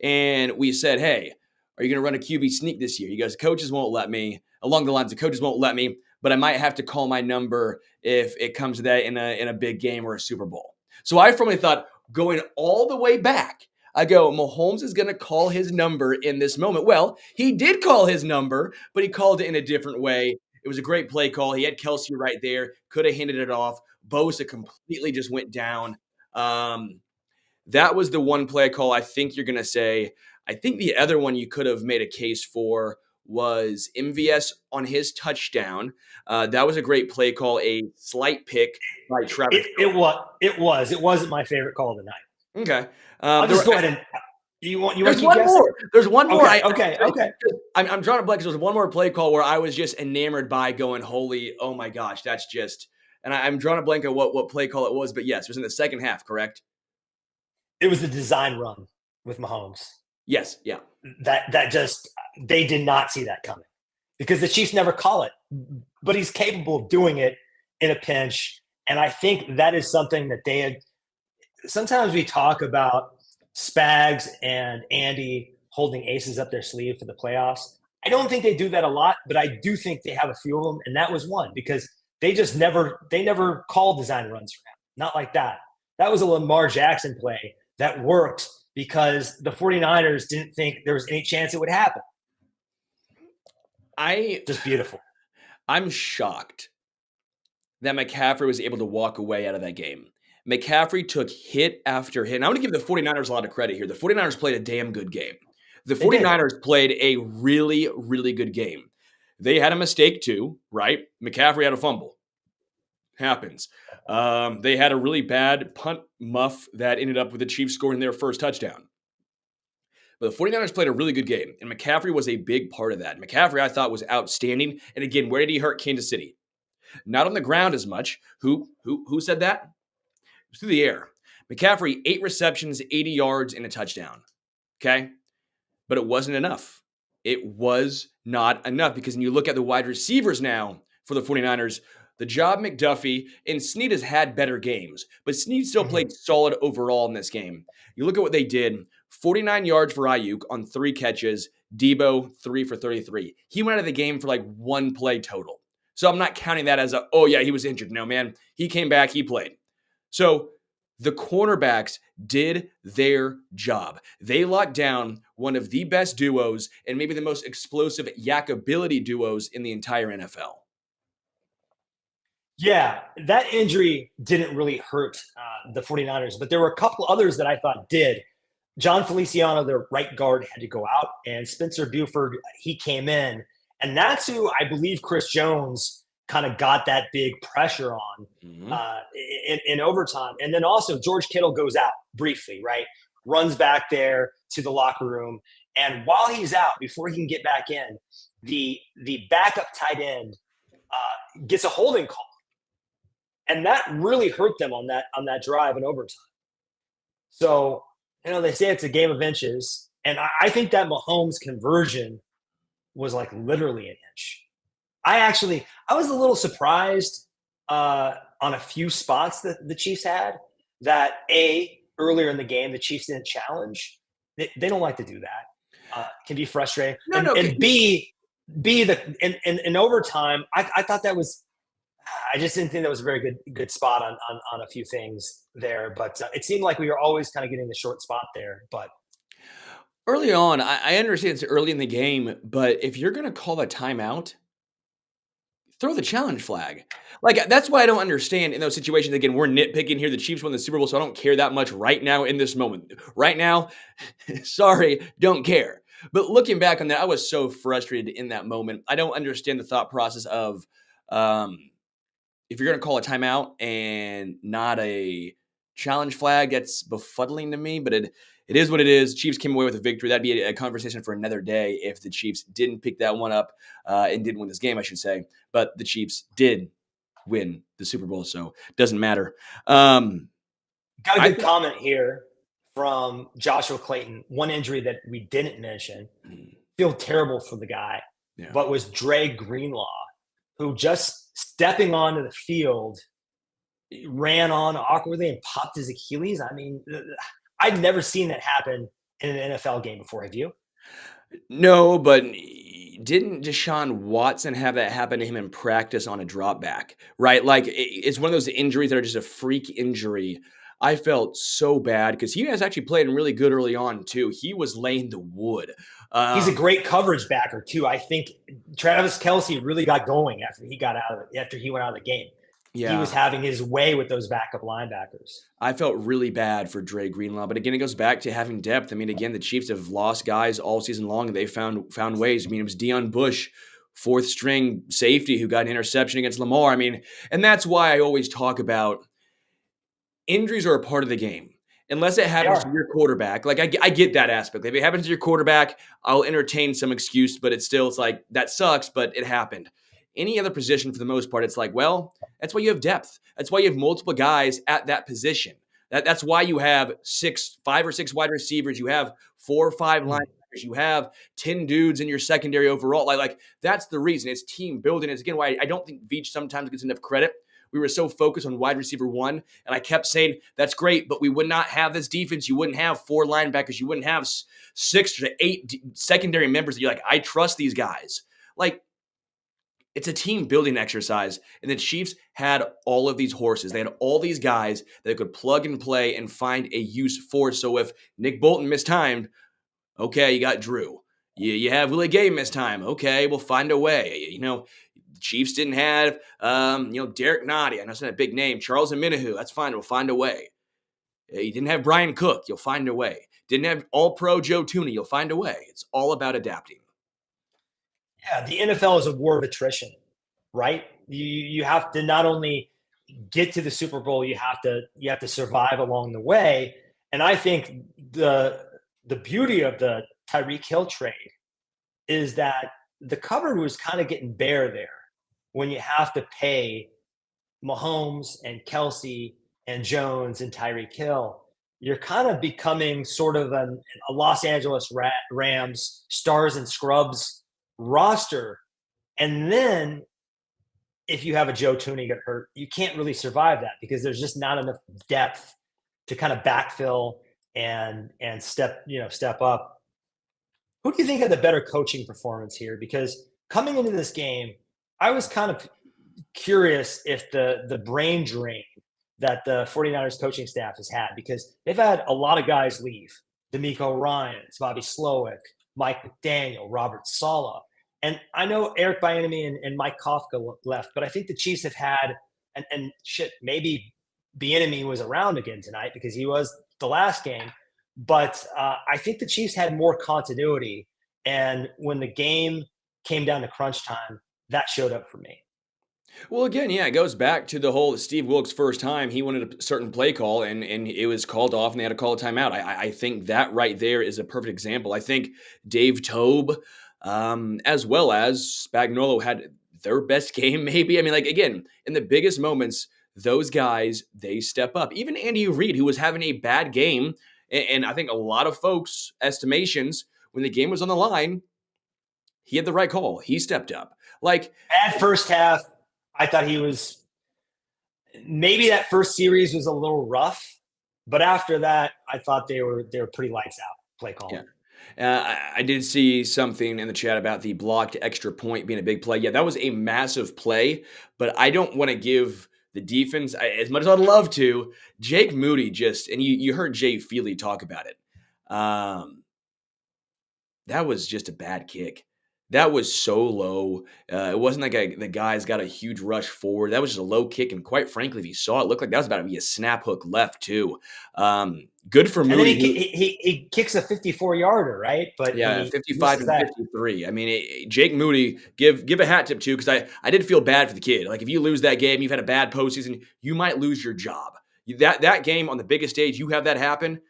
and we said, hey, are you going to run a QB sneak this year? He goes, coaches won't let me. Along the lines, the coaches won't let me, but I might have to call my number if it comes to that in a big game or a Super Bowl. So I firmly thought, going all the way back, I go, Mahomes is going to call his number in this moment. Well, he did call his number, but he called it in a different way. It was a great play call. He had Kelsey right there, could have handed it off. Bosa completely just went down. That was the one play call I think you're going to say I think the other one you could have made a case for was MVS on his touchdown. That was a great play call, a slight pick by Travis. It was. It wasn't my favorite call of the night. Okay. I'll just go ahead and you want to keep one guessing? more. There's one more. Okay. I'm drawing a blank because there's one more play call where I was just enamored by going, holy, oh my gosh, that's just. And I'm drawing a blank on what play call it was, but yes, it was in the second half, correct? It was the design run with Mahomes. Yes, yeah. That just they did not see that coming because the Chiefs never call it, but he's capable of doing it in a pinch. And I think that is something that they had. Sometimes we talk about Spags and Andy holding aces up their sleeve for the playoffs. I don't think they do that a lot, but I do think they have a few of them, and that was one because they just never called design runs for him. Not like that. That was a Lamar Jackson play that worked because the 49ers didn't think there was any chance it would happen. Just beautiful. I'm shocked that McCaffrey was able to walk away out of that game. McCaffrey took hit after hit. And I want to give the 49ers a lot of credit here. The 49ers played a damn good game. The 49ers played a really, really good game. They had a mistake too, right? McCaffrey had a fumble. Happens. They had a really bad punt muff that ended up with the Chiefs scoring their first touchdown. But the 49ers played a really good game, and McCaffrey was a big part of that. McCaffrey, I thought, was outstanding. And again, where did he hurt Kansas City? Not on the ground as much. Who said that? It was through the air. McCaffrey, 8 receptions, 80 yards, and a touchdown. Okay? But it wasn't enough. It was not enough because when you look at the wide receivers now for the 49ers, the job McDuffie, and Snead has had better games, but Snead still played solid overall in this game. You look at what they did, 49 yards for Ayuk on 3 catches, Debo 3 for 33. He went out of the game for like 1 play total. So I'm not counting that as he was injured. No, man, he came back, he played. So the cornerbacks did their job. They locked down one of the best duos and maybe the most explosive yakability duos in the entire NFL. Yeah, that injury didn't really hurt the 49ers, but there were a couple others that I thought did. John Feliciano, their right guard, had to go out, and Spencer Buford, he came in. And that's who I believe Chris Jones kind of got that big pressure on in overtime. And then also George Kittle goes out briefly, right? Runs back there to the locker room. And while he's out, before he can get back in, the backup tight end gets a holding call. And that really hurt them on that drive in overtime. So, they say it's a game of inches. And I think that Mahomes conversion was like literally an inch. I was a little surprised on a few spots that the Chiefs had that earlier in the game, the Chiefs didn't challenge. They don't like to do that. Can be frustrating. And B, in overtime, I thought that was, I just didn't think that was a very good spot on a few things there. But it seemed like we were always kind of getting the short spot there. But early on, I understand it's early in the game, but if you're going to call a timeout, throw the challenge flag. Like, that's why I don't understand in those situations. Again, we're nitpicking here. The Chiefs won the Super Bowl, so I don't care that much right now in this moment. Right now, sorry, don't care. But looking back on that, I was so frustrated in that moment. I don't understand the thought process of if you're going to call a timeout and not a challenge flag, that's befuddling to me, but it is what it is. Chiefs came away with a victory. That'd be a conversation for another day if the Chiefs didn't pick that one up and didn't win this game, I should say. But the Chiefs did win the Super Bowl, so it doesn't matter. Got a good comment here from Joshua Clayton. One injury that we didn't mention, feel terrible for the guy, but was Dre Greenlaw, who just stepping onto the field ran on awkwardly and popped his Achilles. I mean, I've never seen that happen in an NFL game before. Have you? No, but didn't Deshaun Watson have that happen to him in practice on a drop back, right? Like, it's one of those injuries that are just a freak injury. I felt so bad because he has actually played really good early on, too. He was laying the wood. He's a great coverage backer, too. I think Travis Kelce really got going after he went out of the game. he was Yeah. having his way with those backup linebackers. I felt really bad for Dre Greenlaw, but again, it goes back to having depth. I mean, again, the Chiefs have lost guys all season long, and they found ways. I mean, it was Deion Bush, fourth string safety, who got an interception against Lamar. I mean, and that's why I always talk about injuries are a part of the game. Unless it happens to your quarterback. Like, I get that aspect. If it happens to your quarterback, I'll entertain some excuse, but it's like, that sucks, but it happened. Any other position, for the most part, it's like, well, that's why you have depth. That's why you have multiple guys at that position. That's why you have 5 or 6 wide receivers. You have 4 or 5 linebackers. You have 10 dudes in your secondary overall. Like that's the reason. It's team building. It's again why I don't think Veach sometimes gets enough credit. We were so focused on wide receiver 1, and I kept saying, that's great, but we would not have this defense. You wouldn't have 4 linebackers. You wouldn't have 6 to 8 secondary members that you're like, I trust these guys. Like, it's a team building exercise, and the Chiefs had all of these horses. They had all these guys that could plug and play and find a use for. So if Nick Bolton mistimed, okay, you got Drew. You have Willie Gay mistime. Okay, we'll find a way. The Chiefs didn't have, Derek Nottie. I know it's not a big name. Charles Omenihu. That's fine. We'll find a way. You didn't have Brian Cook. You'll find a way. Didn't have All-Pro Joe Tooney. You'll find a way. It's all about adapting. Yeah, the NFL is a war of attrition, right? You have to not only get to the Super Bowl, you have to survive along the way. And I think the beauty of the Tyreek Hill trade is that the cupboard was kind of getting bare there when you have to pay Mahomes and Kelsey and Jones and Tyreek Hill. You're kind of becoming sort of a Los Angeles Rams stars and scrubs roster. And then if you have a Joe Tooney get hurt, you can't really survive that because there's just not enough depth to kind of backfill and step up. Who do you think had the better coaching performance here? Because coming into this game, I was kind of curious if the brain drain that the 49ers coaching staff has had, because they've had a lot of guys leave. D'Amico Ryans, Bobby Slowick, Mike McDaniel, Robert Saleh. And I know Eric Bieniemy and Mike Kafka left, but I think the Chiefs have had, maybe Bieniemy was around again tonight because he was the last game. But I think the Chiefs had more continuity. And when the game came down to crunch time, that showed up for me. Well, again, yeah, it goes back to the whole Steve Wilkes' first time. He wanted a certain play call, and it was called off, and they had to call a timeout. I think that right there is a perfect example. I think Dave Tobe, as well as Spagnuolo, had their best game, maybe. I mean, like, again, in the biggest moments, those guys, they step up. Even Andy Reid, who was having a bad game, and I think a lot of folks' estimations, when the game was on the line, he had the right call. He stepped up. Like, bad first half. I thought he was – maybe that first series was a little rough, but after that, I thought they were pretty lights out play calling. Yeah. I did see something in the chat about the blocked extra point being a big play. Yeah, that was a massive play, but I don't want to give the defense, as much as I'd love to, Jake Moody just – and you heard Jay Feely talk about it. That was just a bad kick. That was so low. It wasn't like the guy's got a huge rush forward. That was just a low kick, and quite frankly, if you saw it, looked like that was about to be a snap hook left too. Good for Moody. And then he kicks a 54-yarder, right? But yeah, 55 and 53. I mean, Jake Moody, give a hat tip to, because I did feel bad for the kid. Like, if you lose that game, you've had a bad postseason, you might lose your job. That game on the biggest stage, you have that happen.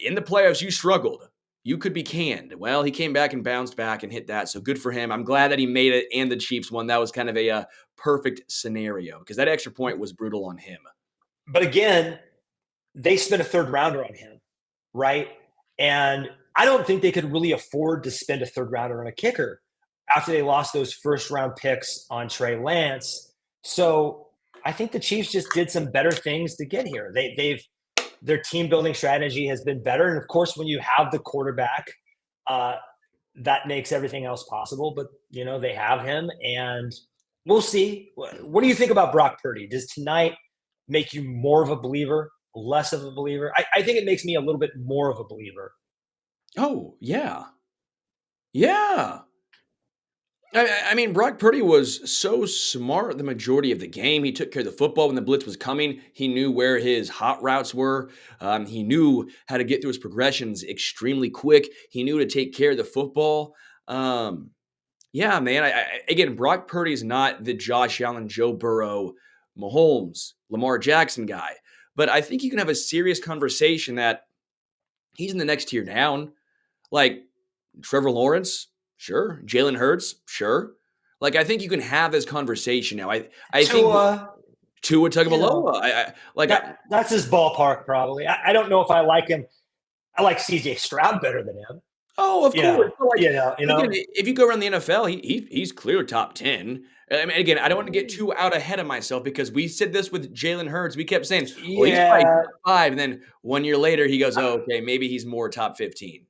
In the playoffs, you struggled. You could be canned. Well, he came back and bounced back and hit that, so good for him. I'm glad that he made it and the Chiefs won. That was kind of a perfect scenario because that extra point was brutal on him. But again, they spent a third rounder on him, right? And I don't think they could really afford to spend a third rounder on a kicker after they lost those first round picks on Trey Lance. So I think the Chiefs just did some better things to get here. Their team building strategy has been better. And of course, when you have the quarterback, that makes everything else possible. But, they have him, and we'll see. What do you think about Brock Purdy? Does tonight make you more of a believer, less of a believer? I think it makes me a little bit more of a believer. Oh, yeah. Yeah. I mean, Brock Purdy was so smart the majority of the game. He took care of the football when the blitz was coming. He knew where his hot routes were. He knew how to get through his progressions extremely quick. He knew to take care of the football. Yeah, man. Again, Brock Purdy is not the Josh Allen, Joe Burrow, Mahomes, Lamar Jackson guy. But I think you can have a serious conversation that he's in the next tier down. Like Trevor Lawrence, sure. Jalen Hurts, sure. Like I think you can have this conversation now. I think Tua Tagovailoa. That's his ballpark, probably. I don't know if I like him. I like C.J. Stroud better than him. Oh, of course. Like, again, if you go around the NFL, he's clear top 10. I mean, again, I don't want to get too out ahead of myself because we said this with Jalen Hurts. We kept saying, well, he's probably top 5. And then 1 year later, he goes, oh, okay, maybe he's more top 15.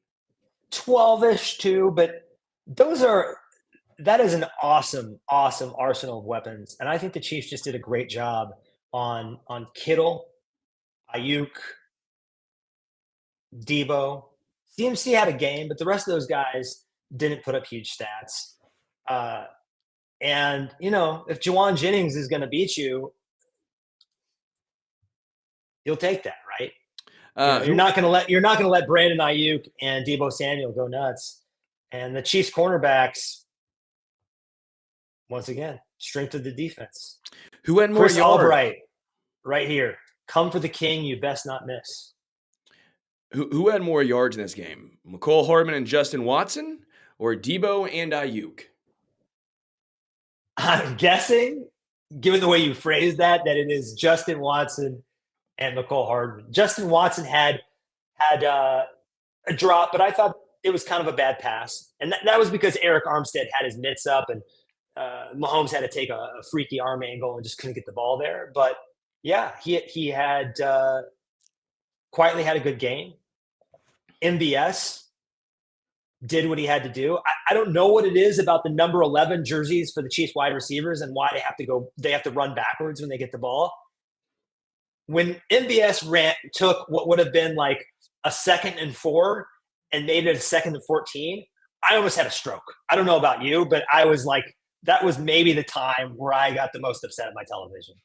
12-ish too, but that is an awesome arsenal of weapons. And I think the Chiefs just did a great job on Kittle, Ayuk, Debo. CMC had a game, but the rest of those guys didn't put up huge stats. And if Juwan Jennings is going to beat you, you'll take that, right? You're not going to let Brandon Ayuk and Debo Samuel go nuts. And the Chiefs cornerbacks, once again, strength of the defense. Who had more Chris yards? Albright, right here. Come for the king, you best not miss. Who had more yards in this game? McCole Hardman and Justin Watson, or Debo and Ayuk? I'm guessing, given the way you phrased that it is Justin Watson and McCole Hardman. Justin Watson had a drop, but I thought it was kind of a bad pass. And that was because Eric Armstead had his mitts up and Mahomes had to take a freaky arm angle and just couldn't get the ball there. But, yeah, he had quietly had a good game. MBS did what he had to do. I don't know what it is about the number 11 jerseys for the Chiefs wide receivers and why they have to run backwards when they get the ball. When MBS took what would have been like a 2nd and 4 and made it a 2nd and 14, I almost had a stroke. I don't know about you, but I was like, that was maybe the time where I got the most upset at my television.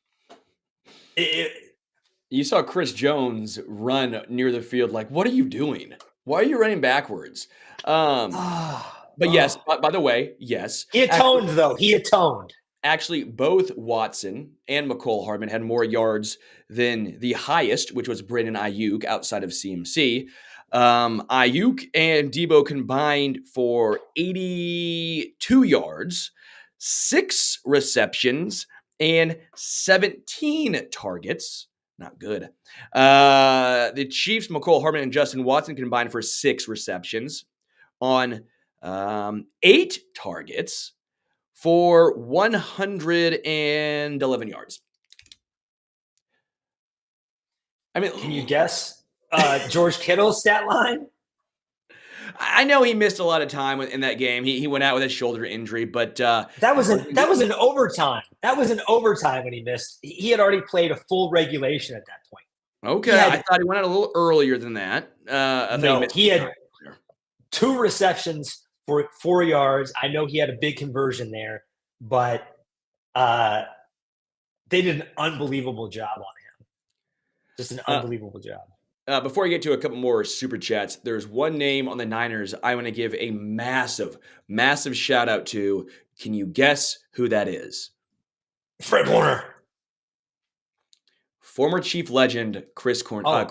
You saw Chris Jones run near the field. Like, what are you doing? Why are you running backwards? But yes, by the way, yes. He atoned, though. He atoned. Actually, both Watson and McCole Hardman had more yards than the highest, which was Brandon Ayuk outside of CMC. Ayuk and Debo combined for 82 yards, 6 receptions, and 17 targets. Not good. The Chiefs, McCole Hardman and Justin Watson combined for 6 receptions on 8 targets for 111 yards. I mean, can you guess George Kittle's stat line? I know he missed a lot of time in that game. He went out with a shoulder injury, but that was an overtime. That was an overtime when he missed. He had already played a full regulation at that point. Okay, I thought he went out a little earlier than that. He had 2 receptions for 4 yards. I know he had a big conversion there, but they did an unbelievable job on him. Just an unbelievable job. Before I get to a couple more super chats, there's one name on the Niners I want to give a massive, massive shout out to. Can you guess who that is? Fred Warner. Former Chief legend Chris Conley.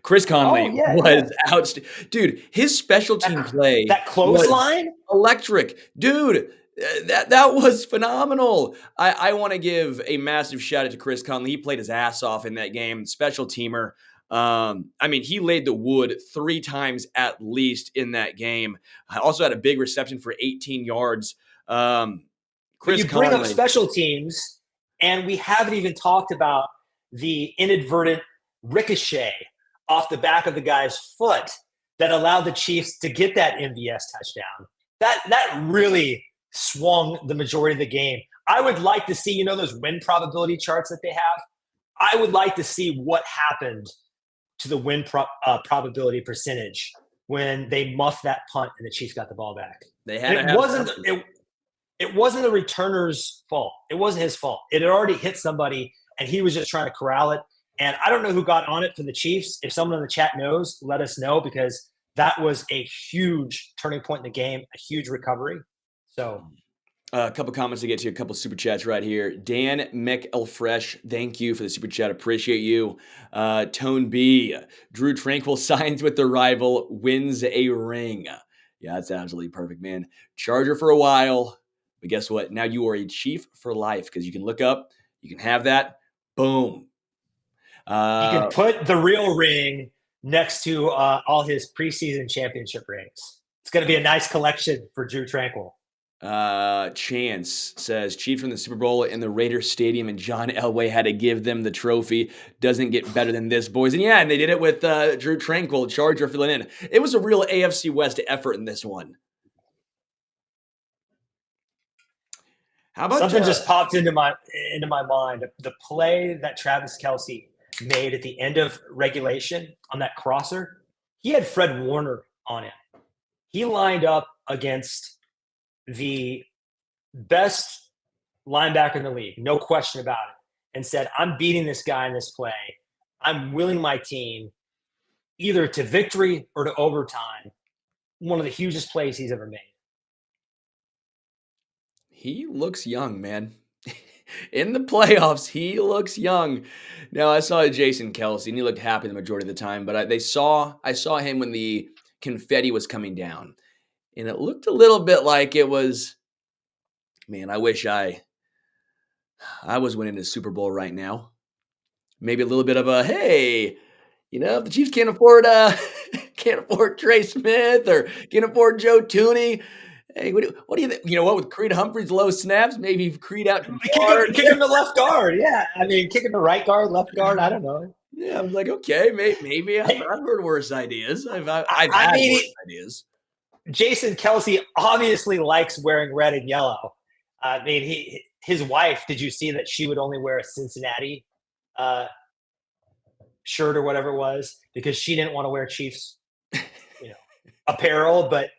Chris Conley was outstanding. Dude, his special team play. That clothesline? Electric. Dude, that was phenomenal. I want to give a massive shout out to Chris Conley. He played his ass off in that game. Special teamer. I mean, he laid the wood 3 times at least in that game. I also had a big reception for 18 yards. Chris Conley. Bring up special teams, and we haven't even talked about the inadvertent ricochet off the back of the guy's foot that allowed the Chiefs to get that MVS touchdown. That really swung the majority of the game. I would like to see, those win probability charts that they have. I would like to see what happened to the win probability percentage when they muffed that punt and the Chiefs got the ball back. it wasn't the returner's fault. It wasn't his fault. It had already hit somebody, and he was just trying to corral it. And I don't know who got on it for the Chiefs. If someone in the chat knows, let us know, because that was a huge turning point in the game, a huge recovery. So a couple comments to get to, a couple super chats right here. Dan McElfresh, thank you for the super chat. Appreciate you. Tone B, Drew Tranquil signs with the rival, wins a ring. Yeah, that's absolutely perfect, man. Charger for a while, but guess what? Now you are a Chief for life, because you can look up, you can have that. Boom. you can put the real ring next to all his preseason championship rings. It's going to be a nice collection for Drew Tranquil. Chance says Chiefs from the Super Bowl in the Raiders Stadium, and John Elway had to give them the trophy. Doesn't get better than this, boys. And yeah, and they did it with Drew Tranquil, Charger filling in. It was a real AFC West effort in this one. How about something just popped into my mind? The play that Travis Kelce made at the end of regulation on that crosser, he had Fred Warner on him. He lined up against the best linebacker in the league, no question about it, and said, I'm beating this guy in this play. I'm willing my team either to victory or to overtime. One of the hugest plays he's ever made. He looks young, man. In the playoffs, he looks young. Now, I saw Jason Kelce, and he looked happy the majority of the time, but I saw him when the confetti was coming down, and it looked a little bit like it was, man, I wish I was winning the Super Bowl right now. Maybe a little bit of a, hey, if the Chiefs can't afford Trey Smith or can't afford Joe Tooney, hey, what do you think? You know what? With Creed Humphrey's low snaps, maybe Creed out to guard. Kick him to left guard. Yeah. I mean, kick him to right guard, left guard. I don't know. Yeah, I'm like, okay, maybe I've heard worse ideas. I've had worse ideas. Jason Kelce obviously likes wearing red and yellow. I mean, his wife, did you see that she would only wear a Cincinnati shirt or whatever it was, because she didn't want to wear Chiefs, apparel? But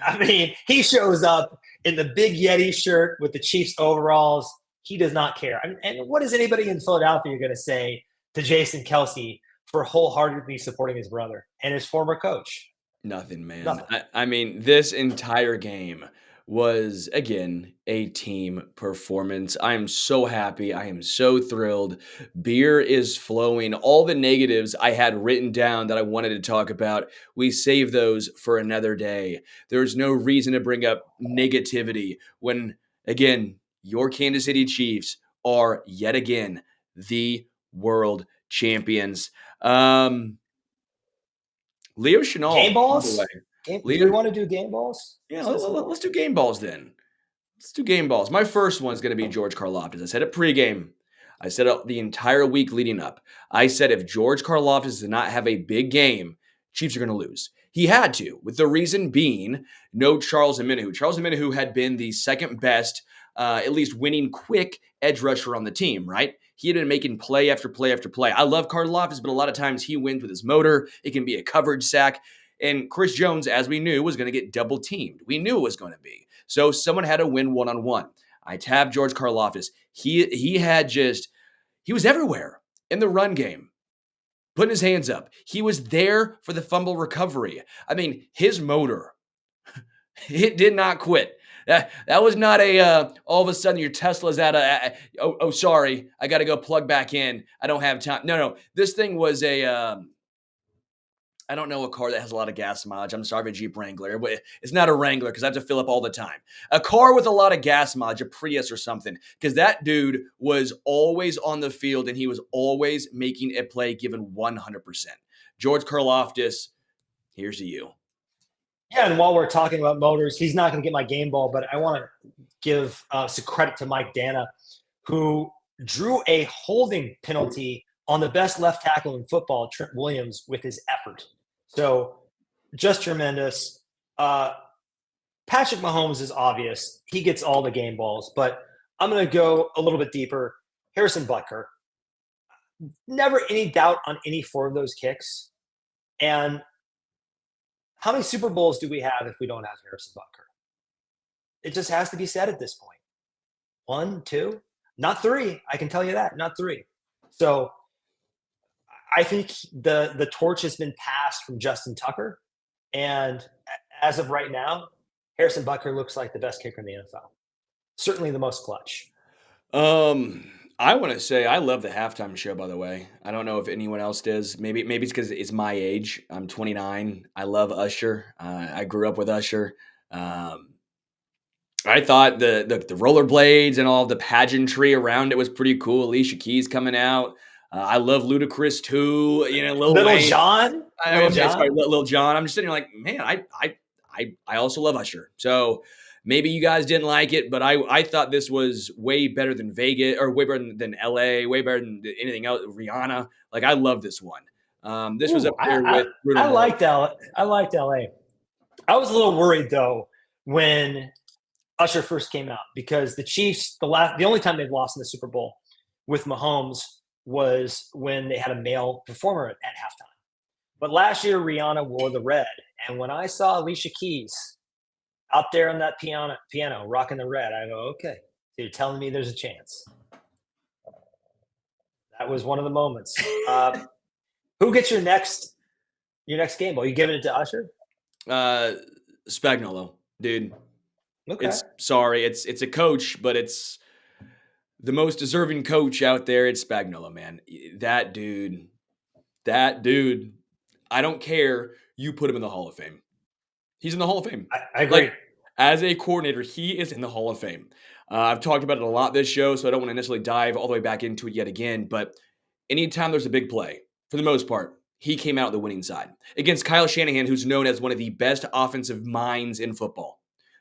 I mean, he shows up in the big Yeti shirt with the Chiefs overalls. He does not care. And what is anybody in Philadelphia going to say to Jason Kelce for wholeheartedly supporting his brother and his former coach? Nothing, man. Nothing. I mean, this entire game was, again, a team performance. I am so happy. I am so thrilled. Beer is flowing. All the negatives I had written down that I wanted to talk about, we save those for another day. There's no reason to bring up negativity when, again, your Kansas City Chiefs are yet again the world champions. Leo Chenal. Game balls? Do you want to do game balls? Yeah, let's do game balls then. Let's do game balls. My first one's going to be George Karlaftis. I said it pregame. I said it the entire week leading up. I said if George Karlaftis did not have a big game, Chiefs are going to lose. He had to, with the reason being no Charles Omenihu. Charles Omenihu had been the second best, at least winning quick edge rusher on the team, right? He had been making play after play after play. I love Karlaftis, but a lot of times he wins with his motor. It can be a coverage sack. And Chris Jones, as we knew, was going to get double teamed. We knew it was going to be. So someone had to win one-on-one. I tabbed George Karlaftis. He was everywhere in the run game, putting his hands up. He was there for the fumble recovery. I mean, his motor, it did not quit. That was not all of a sudden your Tesla's sorry, I got to go plug back in. I don't have time. No. This thing was I don't know a car that has a lot of gas mileage. I'm sorry, a Jeep Wrangler. It's not a Wrangler because I have to fill up all the time. A car with a lot of gas mileage, a Prius or something, because that dude was always on the field and he was always making a play given 100%. George Karlaftis, here's to you. Yeah, and while we're talking about motors, he's not going to get my game ball, but I want to give some credit to Mike Dana, who drew a holding penalty on the best left tackle in football, Trent Williams, with his effort. So just tremendous. Patrick Mahomes is obvious. He gets all the game balls, but I'm going to go a little bit deeper. Harrison Butker. Never any doubt on any four of those kicks. And how many Super Bowls do we have if we don't have Harrison Butker? It just has to be said at this point. 1, 2, not 3. I can tell you that, not 3. So I think the torch has been passed from Justin Tucker. And as of right now, Harrison Butker looks like the best kicker in the NFL. Certainly the most clutch. I want to say I love the halftime show, by the way. I don't know if anyone else does. Maybe it's because it's my age. I'm 29. I love Usher. I grew up with Usher. I thought the rollerblades and all the pageantry around it was pretty cool. Alicia Keys coming out. I love Ludacris too. Lil Little Wayne. John. Lil John. I'm just sitting here like, man, I also love Usher. So maybe you guys didn't like it, but I thought this was way better than Vegas, or way better than LA, way better than anything else. Rihanna. Like, I love this one. This was up there with Bruno I Mars. liked LA. I was a little worried though when Usher first came out, because the Chiefs, the only time they've lost in the Super Bowl with Mahomes was when they had a male performer at halftime. But last year, Rihanna wore the red. And when I saw Alicia Keys out there on that piano rocking the red, I go, okay, so you're telling me there's a chance. That was one of the moments. Who gets your next game ball? You giving it to Usher? Spagnuolo, dude. Okay. It's a coach, but it's the most deserving coach out there. It's Spagnuolo, man. That dude. I don't care. You put him in the Hall of Fame. He's in the Hall of Fame. I agree. Like, as a coordinator, he is in the Hall of Fame. I've talked about it a lot this show, so I don't want to necessarily dive all the way back into it yet again. But anytime there's a big play, for the most part, he came out the winning side against Kyle Shanahan, who's known as one of the best offensive minds in football.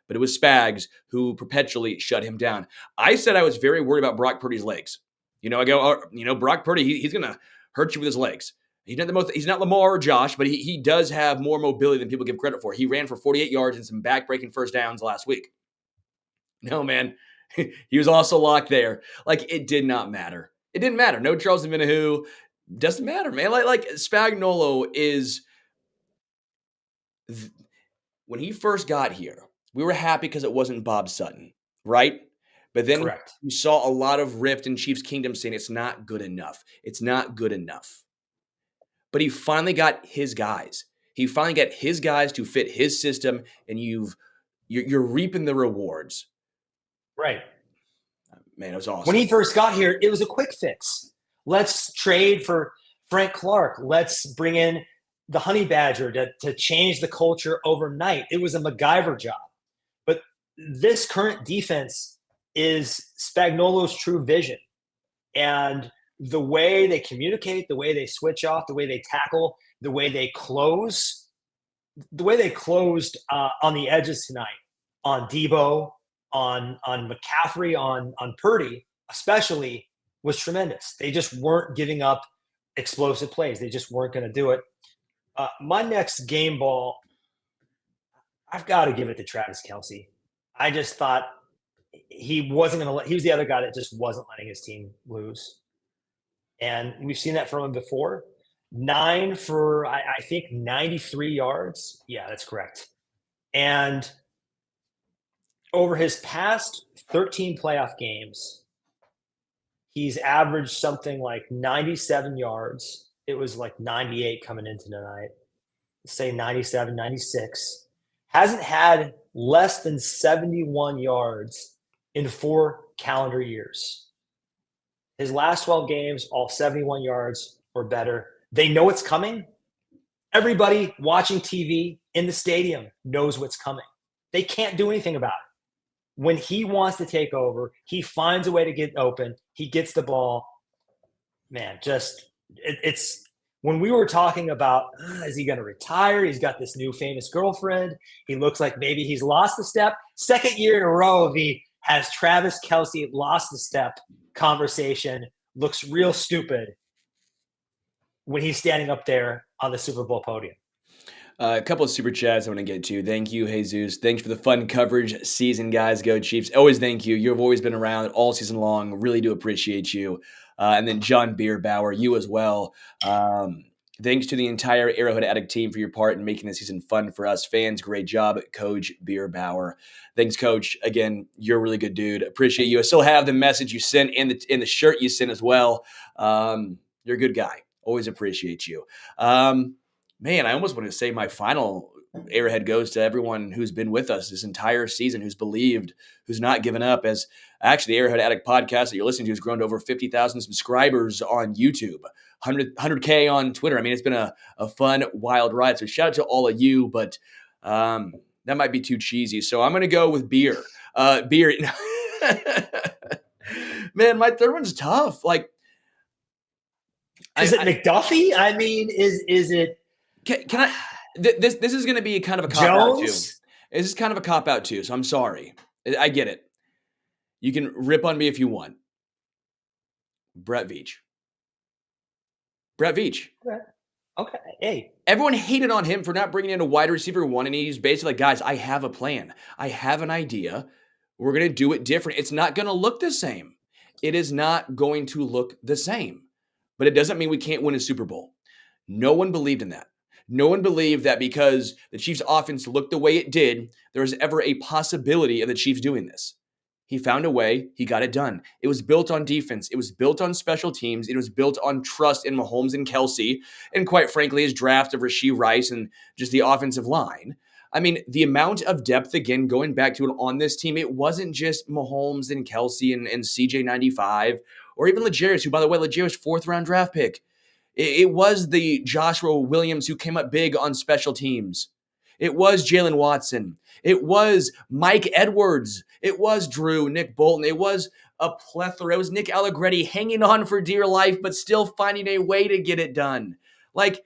But it was Spags who perpetually shut him down. I said I was very worried about Brock Purdy's legs. I go, Brock Purdy, he's going to hurt you with his legs. He's not Lamar or Josh, but he does have more mobility than people give credit for. He ran for 48 yards and some back-breaking first downs last week. No, man. He was also locked there. Like, it did not matter. It didn't matter. No Charles Omenihu. Doesn't matter, man. Like Spagnuolo is... When he first got here, we were happy because it wasn't Bob Sutton, right? But then Correct. We saw a lot of rift in Chiefs Kingdom saying it's not good enough. It's not good enough. But he finally got his guys. He finally got his guys to fit his system, and you're reaping the rewards. Right. Man, it was awesome. When he first got here, it was a quick fix. Let's trade for Frank Clark. Let's bring in the Honey Badger to change the culture overnight. It was a MacGyver job. But this current defense is Spagnuolo's true vision. And the way they communicate, the way they switch off, the way they tackle, the way they close, the way they closed on the edges tonight, on Debo, on McCaffrey, on Purdy especially, was tremendous. They just weren't giving up explosive plays. They just weren't going to do it. My next game ball, I've got to give it to Travis Kelce. I just thought he wasn't going to he was the other guy that just wasn't letting his team lose. And we've seen that from him before. 9 for, I think, 93 yards. Yeah, that's correct. And over his past 13 playoff games, he's averaged something like 97 yards. It was like 98 coming into tonight. Say 97, 96. Hasn't had less than 71 yards in 4 calendar years. His last 12 games, all 71 yards or better. They know it's coming. Everybody watching TV in the stadium knows what's coming. They can't do anything about it. When he wants to take over, he finds a way to get open. He gets the ball. Man, it's when we were talking about, is he going to retire? He's got this new famous girlfriend. He looks like maybe he's lost the step. Second year in a row of the has Travis Kelce lost the step conversation. Looks real stupid when he's standing up there on the Super Bowl podium. A couple of super chats I want to get to. Thank you, Jesus. Thanks for the fun coverage season, guys. Go Chiefs. Always thank you. You've always been around all season long. Really do appreciate you. And then John Bierbauer, you as well. Thanks to the entire Arrowhead Addict team for your part in making this season fun for us fans. Great job, Coach Bierbauer. Thanks, Coach. Again, you're a really good dude. Appreciate you. I still have the message you sent and the shirt you sent as well. You're a good guy. Always appreciate you. Man, I almost want to say my final Arrowhead goes to everyone who's been with us this entire season, who's believed, who's not given up. As actually, the Arrowhead Addict podcast that you're listening to has grown to over 50,000 subscribers on YouTube. 100K on Twitter. I mean, it's been a fun, wild ride. So shout out to all of you, but that might be too cheesy. So I'm going to go with beer. Beer. Man, my third one's tough. Like, is it McDuffie? I mean, is it? Can I? This is going to be kind of a cop-out too. Jones? This is kind of a cop-out too, so I'm sorry. I get it. You can rip on me if you want. Brett Veach. Okay. Hey. Everyone hated on him for not bringing in a wide receiver one, and he's basically like, guys, I have a plan. I have an idea. We're going to do it different. It's not going to look the same. It is not going to look the same. But it doesn't mean we can't win a Super Bowl. No one believed in that. No one believed that because the Chiefs' offense looked the way it did, there was ever a possibility of the Chiefs doing this. He found a way. He got it done. It was built on defense. It was built on special teams. It was built on trust in Mahomes and Kelsey, and quite frankly, his draft of Rashee Rice and just the offensive line. I mean, the amount of depth, again, going back to it on this team, it wasn't just Mahomes and Kelsey and CJ95, or even L'Jarius, who, by the way, L'Jarius' fourth-round draft pick. It was the Joshua Williams who came up big on special teams. It was Jalen Watson. It was Mike Edwards. It was Drew, Nick Bolton. It was a plethora. It was Nick Allegretti hanging on for dear life, but still finding a way to get it done. Like,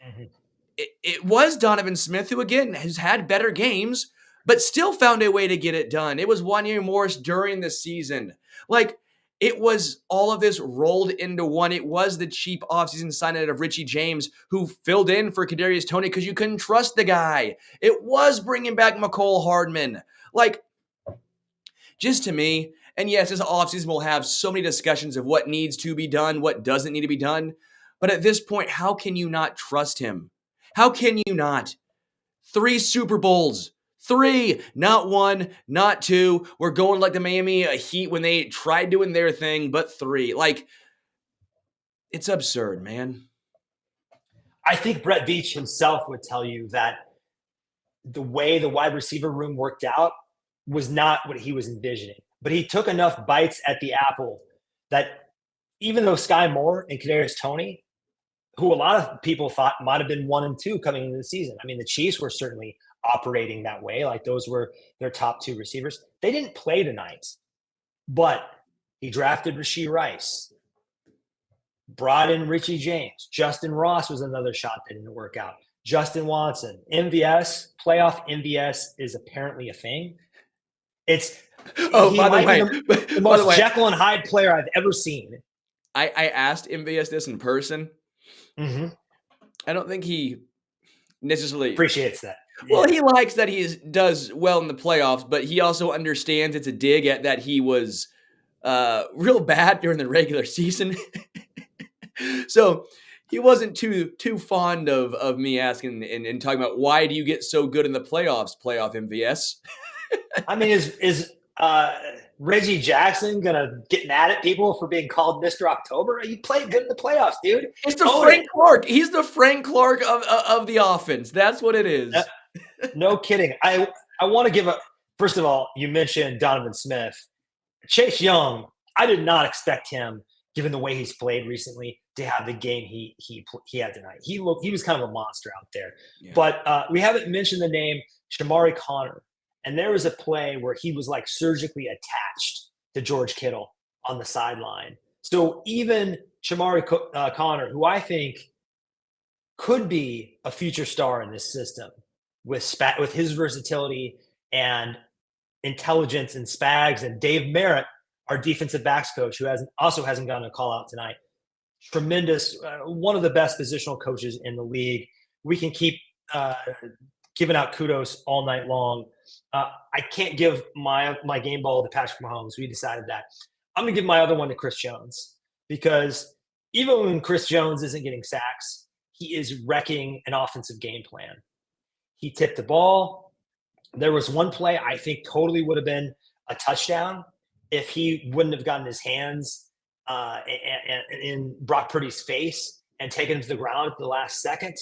it was Donovan Smith, who, again, has had better games, but still found a way to get it done. It was Wanya Morris during the season. Like, it was all of this rolled into one. It was the cheap offseason signing of Richie James, who filled in for Kadarius Toney because you couldn't trust the guy. It was bringing back McCole Hardman. Like, just to me, and yes, this offseason will have so many discussions of what needs to be done, what doesn't need to be done. But at this point, how can you not trust him? How can you not? 3 Super Bowls. 3, not 1, not 2. We're going like the Miami Heat when they tried doing their thing, but 3. Like, it's absurd, man. I think Brett Veach himself would tell you that the way the wide receiver room worked out was not what he was envisioning. But he took enough bites at the apple that even though Sky Moore and Kadarius Toney, who a lot of people thought might have been 1 and 2 coming into the season. I mean, the Chiefs were certainly operating that way. Like, those were their top 2 receivers. They didn't play tonight, but he drafted Rashee Rice, brought in Richie James. Justin Ross was another shot that didn't work out. Justin Watson, MVS, playoff MVS is apparently a thing. It's by the way, the most Jekyll and Hyde player I've ever seen. I asked MVS this in person. Mm-hmm. I don't think he necessarily appreciates that. Well, he likes that he does well in the playoffs, but he also understands it's a dig at that he was real bad during the regular season. So he wasn't too fond of me asking and talking about why do you get so good in the playoffs, playoff MVS. I mean, is Reggie Jackson gonna get mad at people for being called Mr. October? You played good in the playoffs, dude. It's the Frank Clark. He's the Frank Clark of the offense. That's what it is. No kidding. I want to give first of all, you mentioned Donovan Smith. Chase Young, I did not expect him, given the way he's played recently, to have the game he had tonight. He was kind of a monster out there. Yeah. But we haven't mentioned the name Shamari Connor. And there was a play where he was like surgically attached to George Kittle on the sideline. So even Shamari Connor, who I think could be a future star in this system with his versatility and intelligence and Spags and Dave Merritt, our defensive backs coach, who also hasn't gotten a call out tonight. Tremendous, one of the best positional coaches in the league. We can keep giving out kudos all night long. I can't give my game ball to Patrick Mahomes. We decided that. I'm going to give my other one to Chris Jones, because even when Chris Jones isn't getting sacks, he is wrecking an offensive game plan. He tipped the ball. There was one play I think totally would have been a touchdown if he wouldn't have gotten his hands in Brock Purdy's face and taken him to the ground at the last second.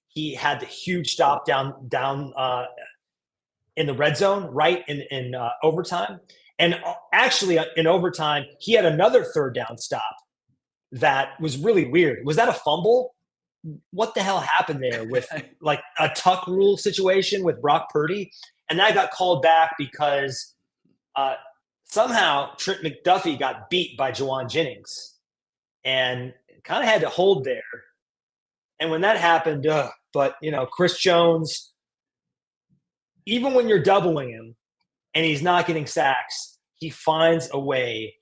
He had the huge stop down in the red zone, right in overtime. And actually, in overtime, he had another third down stop that was really weird. Was that a fumble? What the hell happened there with like a tuck rule situation with Brock Purdy? And that got called back because somehow Trent McDuffie got beat by Juwan Jennings and kind of had to hold there. And when that happened, but, Chris Jones, even when you're doubling him and he's not getting sacks, he finds a way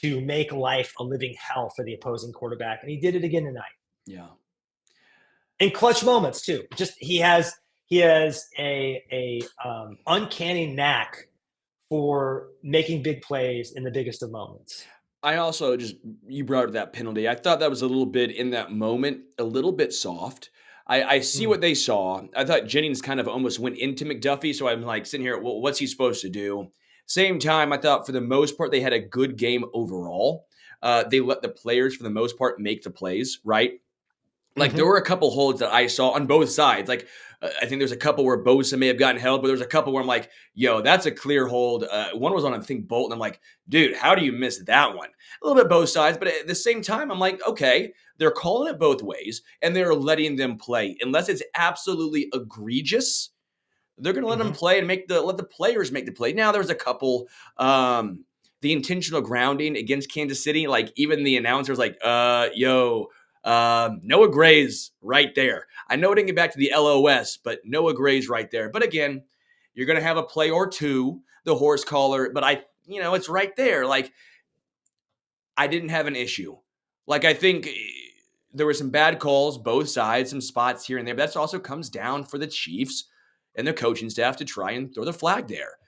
to make life a living hell for the opposing quarterback. And he did it again tonight. Yeah. In clutch moments too. Just he has a uncanny knack for making big plays in the biggest of moments. I also you brought up that penalty. I thought that was a little bit in that moment, a little bit soft. I see what they saw. I thought Jennings kind of almost went into McDuffie. So I'm like sitting here, well, what's he supposed to do? Same time, I thought for the most part, they had a good game overall. They let the players, for the most part, make the plays, right? Like there were a couple holds that I saw on both sides. Like I think there's a couple where Bosa may have gotten held, but there's a couple where I'm like, yo, that's a clear hold. One was on, I think, Bolton. I'm like, dude, how do you miss that one? A little bit both sides, but at the same time, I'm like, okay, they're calling it both ways, and they're letting them play. Unless it's absolutely egregious, they're going to let them play and let the players make the play. Now, there's a couple, the intentional grounding against Kansas City, like even the announcer's like, Noah Gray's right there. I know it didn't get back to the LOS, but Noah Gray's right there. But again, you're going to have a play or two, the horse collar, but it's right there. Like, I didn't have an issue. Like, I think there were some bad calls, both sides, some spots here and there, but that also comes down for the Chiefs and their coaching staff to try and throw the flag there.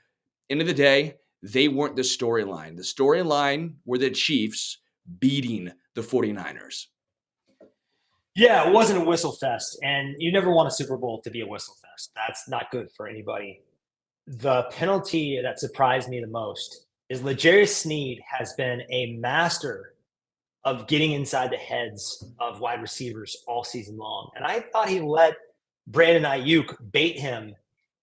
End of the day, they weren't the storyline. The storyline were the Chiefs beating the 49ers. Yeah, it wasn't a whistle fest, and you never want a Super Bowl to be a whistle fest. That's not good for anybody. The penalty that surprised me the most is L'Jarius Sneed has been a master of getting inside the heads of wide receivers all season long, and I thought he let Brandon Ayuk bait him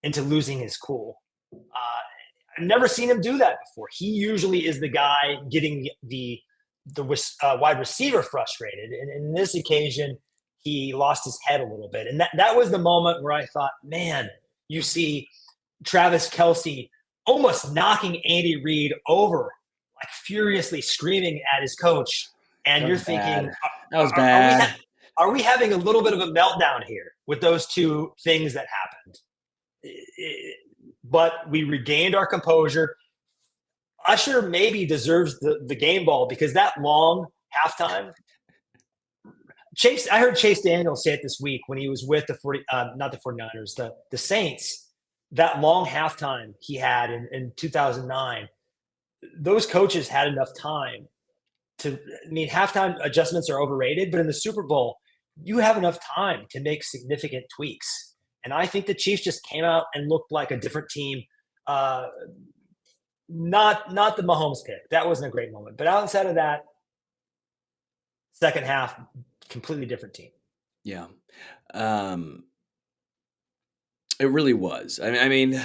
into losing his cool. I've never seen him do that before. He usually is the guy getting the wide receiver frustrated. And in this occasion, he lost his head a little bit. And that was the moment where I thought, man, you see Travis Kelce almost knocking Andy Reid over, like furiously screaming at his coach. And you're thinking, that was bad. Are we having a little bit of a meltdown here with those two things that happened? But we regained our composure. Usher maybe deserves the game ball because that long halftime. I heard Chase Daniel say it this week when he was with not the 49ers, the Saints. That long halftime he had in 2009. Those coaches had enough time halftime adjustments are overrated, but in the Super Bowl, you have enough time to make significant tweaks. And I think the Chiefs just came out and looked like a different team. Not the Mahomes pick. That wasn't a great moment. But outside of that, second half, completely different team. Yeah. It really was. I mean,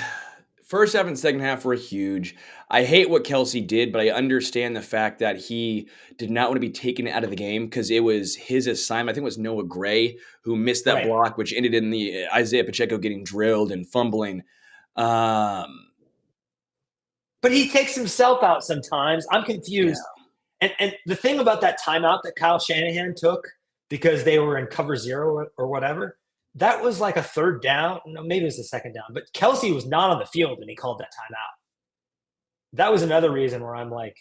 first half and second half were huge. I hate what Kelce did, but I understand the fact that he did not want to be taken out of the game because it was his assignment. I think it was Noah Gray who missed that block, which ended in the Isaiah Pacheco getting drilled and fumbling. But he takes himself out sometimes. I'm confused. Yeah. And the thing about that timeout that Kyle Shanahan took because they were in cover zero or whatever, that was like a third down. No, maybe it was a second down. But Kelce was not on the field when he called that timeout. That was another reason where I'm like,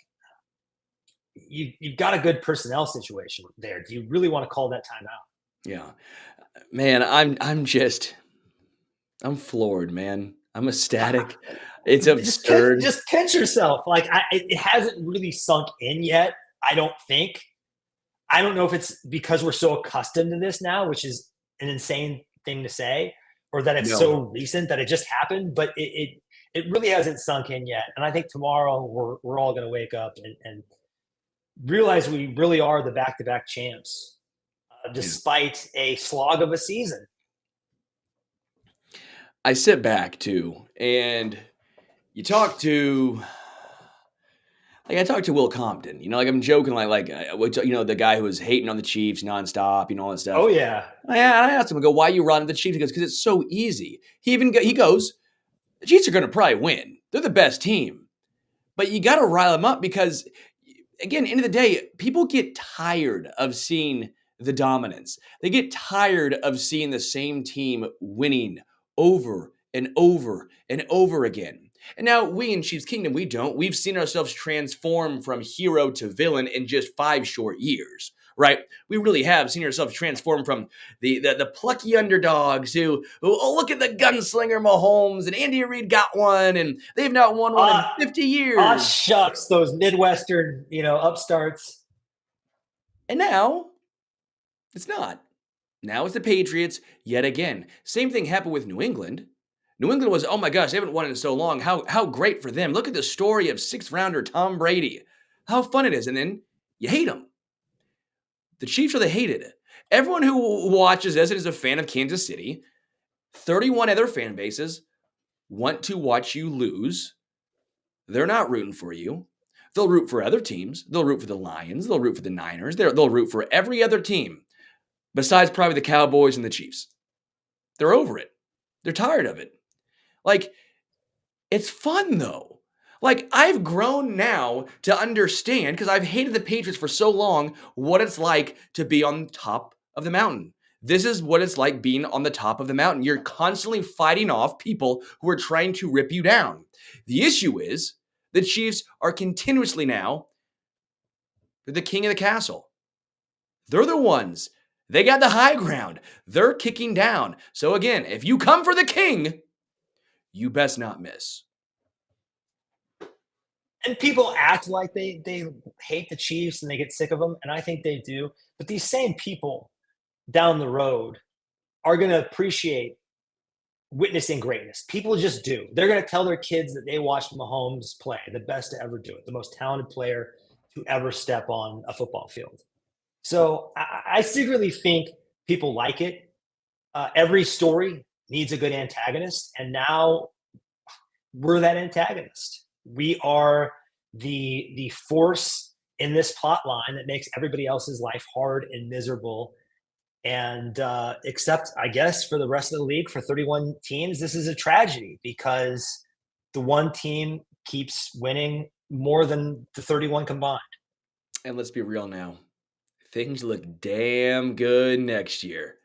you've got a good personnel situation there. Do you really want to call that timeout? Yeah. Man, I'm floored, man. I'm ecstatic. It's absurd. Just pinch yourself. Like it hasn't really sunk in yet. I don't think. I don't know if it's because we're so accustomed to this now, which is an insane thing to say, or that it's so recent that it just happened, but it really hasn't sunk in yet. And I think tomorrow we're all going to wake up and realize we really are the back-to-back champs, despite a slog of a season. I sit back too, and you talk to, like I talked to Will Compton, like I'm joking, the guy who was hating on the Chiefs nonstop, all that stuff. Oh yeah. I asked him, I go, why you run the Chiefs? He goes, because it's so easy. He goes, the Chiefs are going to probably win. They're the best team, but you got to rile them up because, again, end of the day, people get tired of seeing the dominance. They get tired of seeing the same team winning over and over and over again. And now we in Chiefs Kingdom, we've seen ourselves transform from hero to villain in just 5 short years, right? We really have seen ourselves transform from the plucky underdogs who look at the gunslinger Mahomes, and Andy Reid got one, and they've not won one in 50 years. Shucks, those Midwestern, upstarts. And now it's not. Now it's the Patriots yet again. Same thing happened with New England. New England was, oh my gosh, they haven't won in so long. How great for them. Look at the story of 6th rounder Tom Brady. How fun it is. And then you hate them. The Chiefs are the hated. Everyone who watches this and is a fan of Kansas City, 31 other fan bases want to watch you lose. They're not rooting for you. They'll root for other teams. They'll root for the Lions. They'll root for the Niners. They'll root for every other team besides probably the Cowboys and the Chiefs. They're over it. They're tired of it. It's fun though. I've grown now to understand, because I've hated the Patriots for so long, what it's like to be on top of the mountain. This is what it's like being on the top of the mountain. You're constantly fighting off people who are trying to rip you down. The issue is the Chiefs are continuously now the king of the castle. They're the ones. They got the high ground. They're kicking down. So again, if you come for the king, you best not miss. And people act like they hate the Chiefs and they get sick of them, and I think they do. But these same people down the road are going to appreciate witnessing greatness. People just do. They're going to tell their kids that they watched Mahomes play, the best to ever do it, the most talented player to ever step on a football field. So I secretly think people like it. Every story needs a good antagonist, and now we're that antagonist. We are the force in this plot line that makes everybody else's life hard and miserable. And except, I guess, for the rest of the league, for 31 teams, this is a tragedy because the one team keeps winning more than the 31 combined. And let's be real now. Things look damn good next year.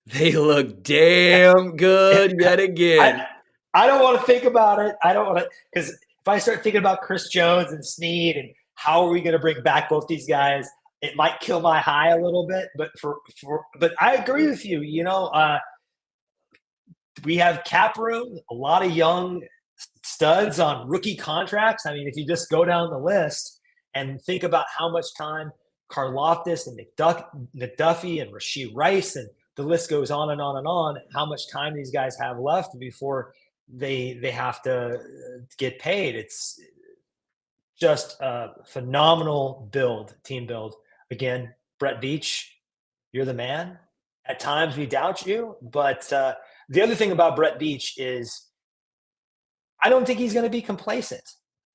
They look damn good yet again. I don't want to think about it. I don't want to, because if I start thinking about Chris Jones and Snead and how are we going to bring back both these guys, it might kill my high a little bit. But but I agree with you. We have cap room, a lot of young studs on rookie contracts. I mean, if you just go down the list and think about how much time Karlaftis and McDuffie and Rashee Rice, and the list goes on and on and on, how much time these guys have left before they have to get paid. It's just a phenomenal team build. Again, Brett Veach, you're the man. At times we doubt you, but the other thing about Brett Veach is I don't think he's going to be complacent.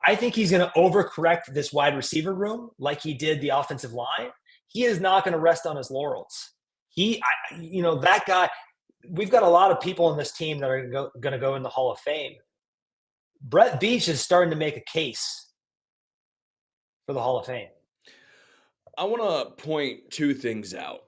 I think he's going to overcorrect this wide receiver room like he did the offensive line. He is not going to rest on his laurels. That guy, we've got a lot of people on this team that are going to go in the Hall of Fame. Brett Veach is starting to make a case for the Hall of Fame. I want to point 2 things out.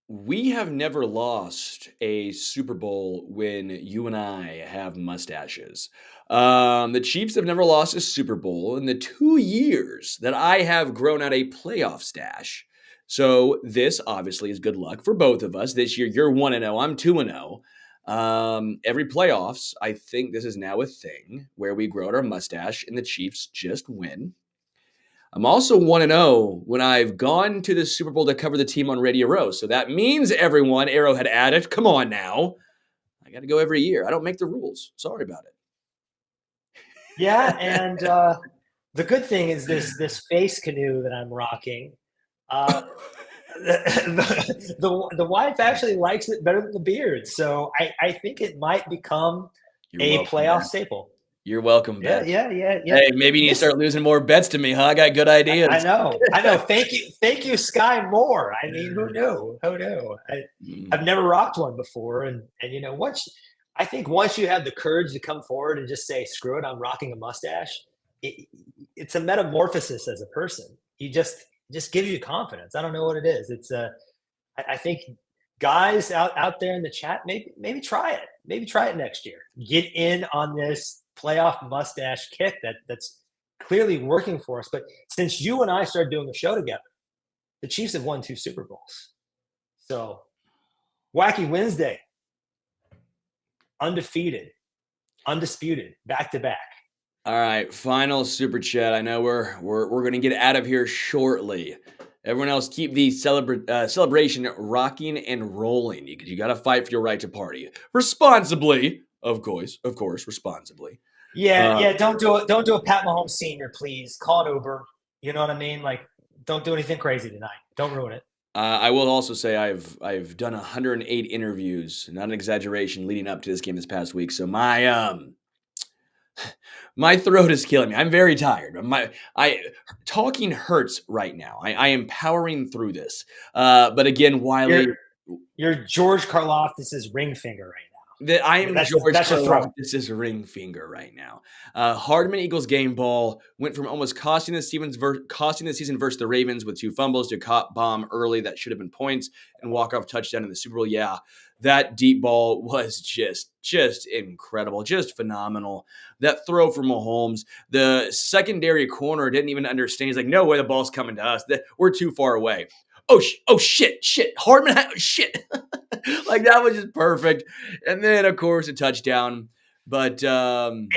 We have never lost a Super Bowl when you and I have mustaches. The Chiefs have never lost a Super Bowl in the 2 years that I have grown out a playoff stash. So this obviously is good luck for both of us. This year, you're 1-0, I'm 2-0. Every playoffs, I think this is now a thing where we grow out our mustache and the Chiefs just win. I'm also 1-0 when I've gone to the Super Bowl to cover the team on Radio Row. So that means everyone, Arrowhead Addict, come on now. I got to go every year. I don't make the rules. Sorry about it. Yeah, and the good thing is this face canoe that I'm rocking. The wife actually likes it better than the beard, so I think it might become a playoff staple. You're welcome, Yeah. Hey, maybe you need to start losing more bets to me, huh? I got good ideas. I know. Thank you, Sky Moore. I mean, who knew? I've never rocked one before, and I think once you have the courage to come forward and just say, "Screw it, I'm rocking a mustache," it's a metamorphosis as a person. You just gives you confidence. I don't know what it is. It's I think guys out there in the chat, maybe try it. Maybe try it next year. Get in on this playoff mustache kick that's clearly working for us. But since you and I started doing the show together, the Chiefs have won 2 Super Bowls. So Wacky Wednesday, undefeated, undisputed, back to back. All right, final super chat. I know we're going to get out of here shortly. Everyone else, keep the celebration rocking and rolling because you got to fight for your right to party responsibly, of course, responsibly. Yeah. Don't do a Pat Mahomes Senior, please. Call an Uber. You know what I mean? Like, don't do anything crazy tonight. Don't ruin it. I will also say I've done 108 interviews, not an exaggeration, leading up to this game this past week. So my throat is killing me. I'm very tired. Talking hurts right now. I am powering through this. But again, Wiley, you're George Karlaftis' ring finger right now. I am George Karlaftis' ring finger right now. Hardman Eagles game ball went from almost costing the season versus the Ravens with 2 fumbles to a caught bomb early that should have been points and walk-off touchdown in the Super Bowl. Yeah, that deep ball was just incredible, just phenomenal. That throw from Mahomes, the secondary corner didn't even understand. He's like, no way the ball's coming to us. We're too far away. Oh shit, Hardman, shit. Like, that was just perfect. And then, of course, a touchdown. But and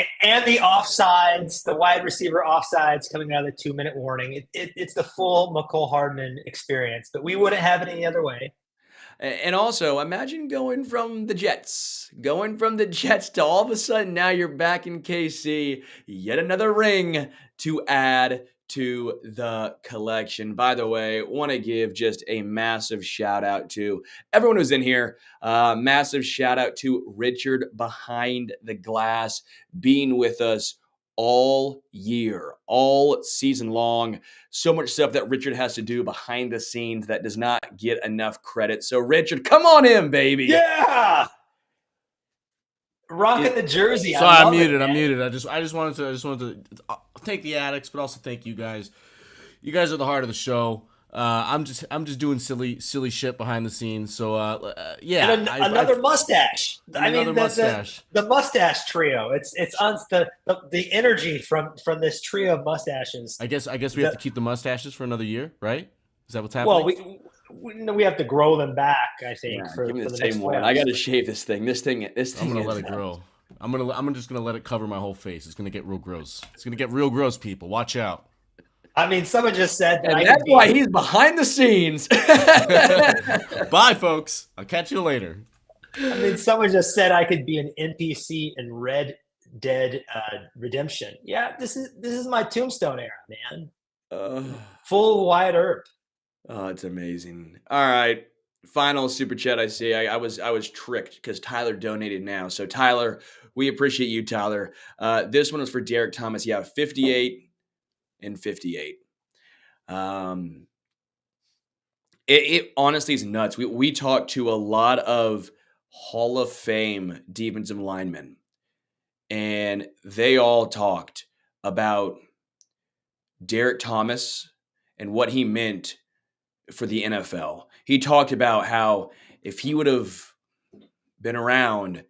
the offsides, the wide receiver offsides coming out of the 2-minute warning. It's the full McCole Hardman experience, but we wouldn't have it any other way. And also, imagine going from the Jets to all of a sudden now you're back in KC, yet another ring to add to the collection. By the way, want to give just a massive shout out to everyone who's in here. Massive shout out to Richard behind the glass being with us all year, all season long. So much stuff that Richard has to do behind the scenes that does not get enough credit. So Richard, come on in, baby. Yeah. Rocking the jersey. Sorry, I'm muted. I just wanted to thank the Addicts, but also thank you guys. You guys are the heart of the show. I'm just doing silly shit behind the scenes. So yeah, and another mustache. Mustache. The mustache trio. It's on the energy from this trio of mustaches. I guess we have to keep the mustaches for another year, right? Is that what's happening? Well, we have to grow them back. I think. Yeah, give me the same one. I got to shave this thing. This thing. I'm gonna let it grow. I'm just gonna let it cover my whole face. It's gonna get real gross. It's gonna get real gross, people. Watch out. I mean, someone just said that. And that's why he's behind the scenes. Bye, folks. I'll catch you later. I mean, someone just said I could be an NPC in Red Dead Redemption. Yeah, this is my Tombstone era, man. Full Wyatt Earp. Oh, it's amazing. All right. Final super chat I see. I was tricked because Tyler donated now. So Tyler, we appreciate you, Tyler. This one was for Derek Thomas. Yeah, 58 and 58. It honestly is nuts. We talked to a lot of Hall of Fame defensive linemen, and they all talked about Derek Thomas and what he meant for the NFL. He talked about how if he would have been around,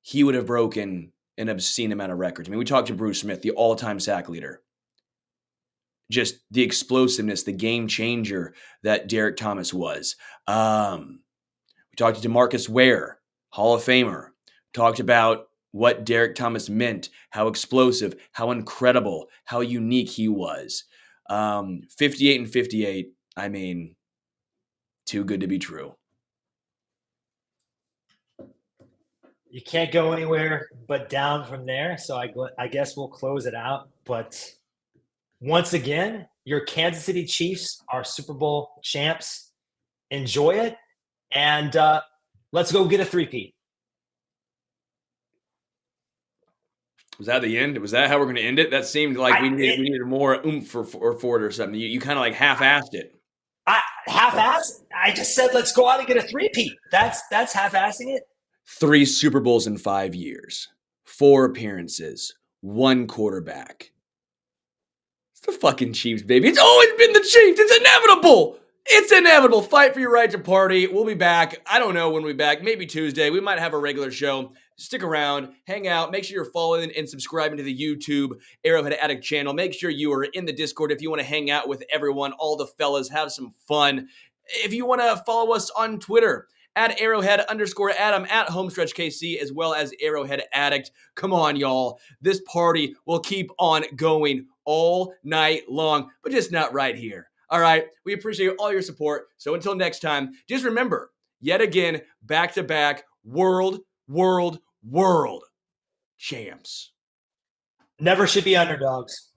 he would have broken an obscene amount of records. I mean, we talked to Bruce Smith, the all-time sack leader. Just the explosiveness, the game changer that Derek Thomas was. We talked to DeMarcus Ware, Hall of Famer. Talked about what Derek Thomas meant, how explosive, how incredible, how unique he was. 58-58. I mean, too good to be true. You can't go anywhere but down from there. So I guess we'll close it out. But once again, your Kansas City Chiefs are Super Bowl champs. Enjoy it. And let's go get a three-peat. Was that the end? Was that how we're going to end it? That seemed like we needed more oomph for it or something. You kind of like half-assed it. Half-assed? I just said let's go out and get a three-peat. That's half-assing it. 3 Super Bowls in 5 years. 4 appearances. 1 quarterback. It's the fucking Chiefs, baby. It's always been the Chiefs. It's inevitable. It's inevitable. Fight for your right to party. We'll be back. I don't know when we'll be back. Maybe Tuesday. We might have a regular show. Stick around. Hang out. Make sure you're following and subscribing to the YouTube Arrowhead Addict channel. Make sure you are in the Discord if you want to hang out with everyone, all the fellas, have some fun. If you want to follow us on Twitter, at Arrowhead_Adam, at HomestretchKC, as well as Arrowhead Addict. Come on, y'all. This party will keep on going all night long, but just not right here. All right? We appreciate all your support. So until next time, just remember, yet again, back-to-back world champs. Never should be underdogs.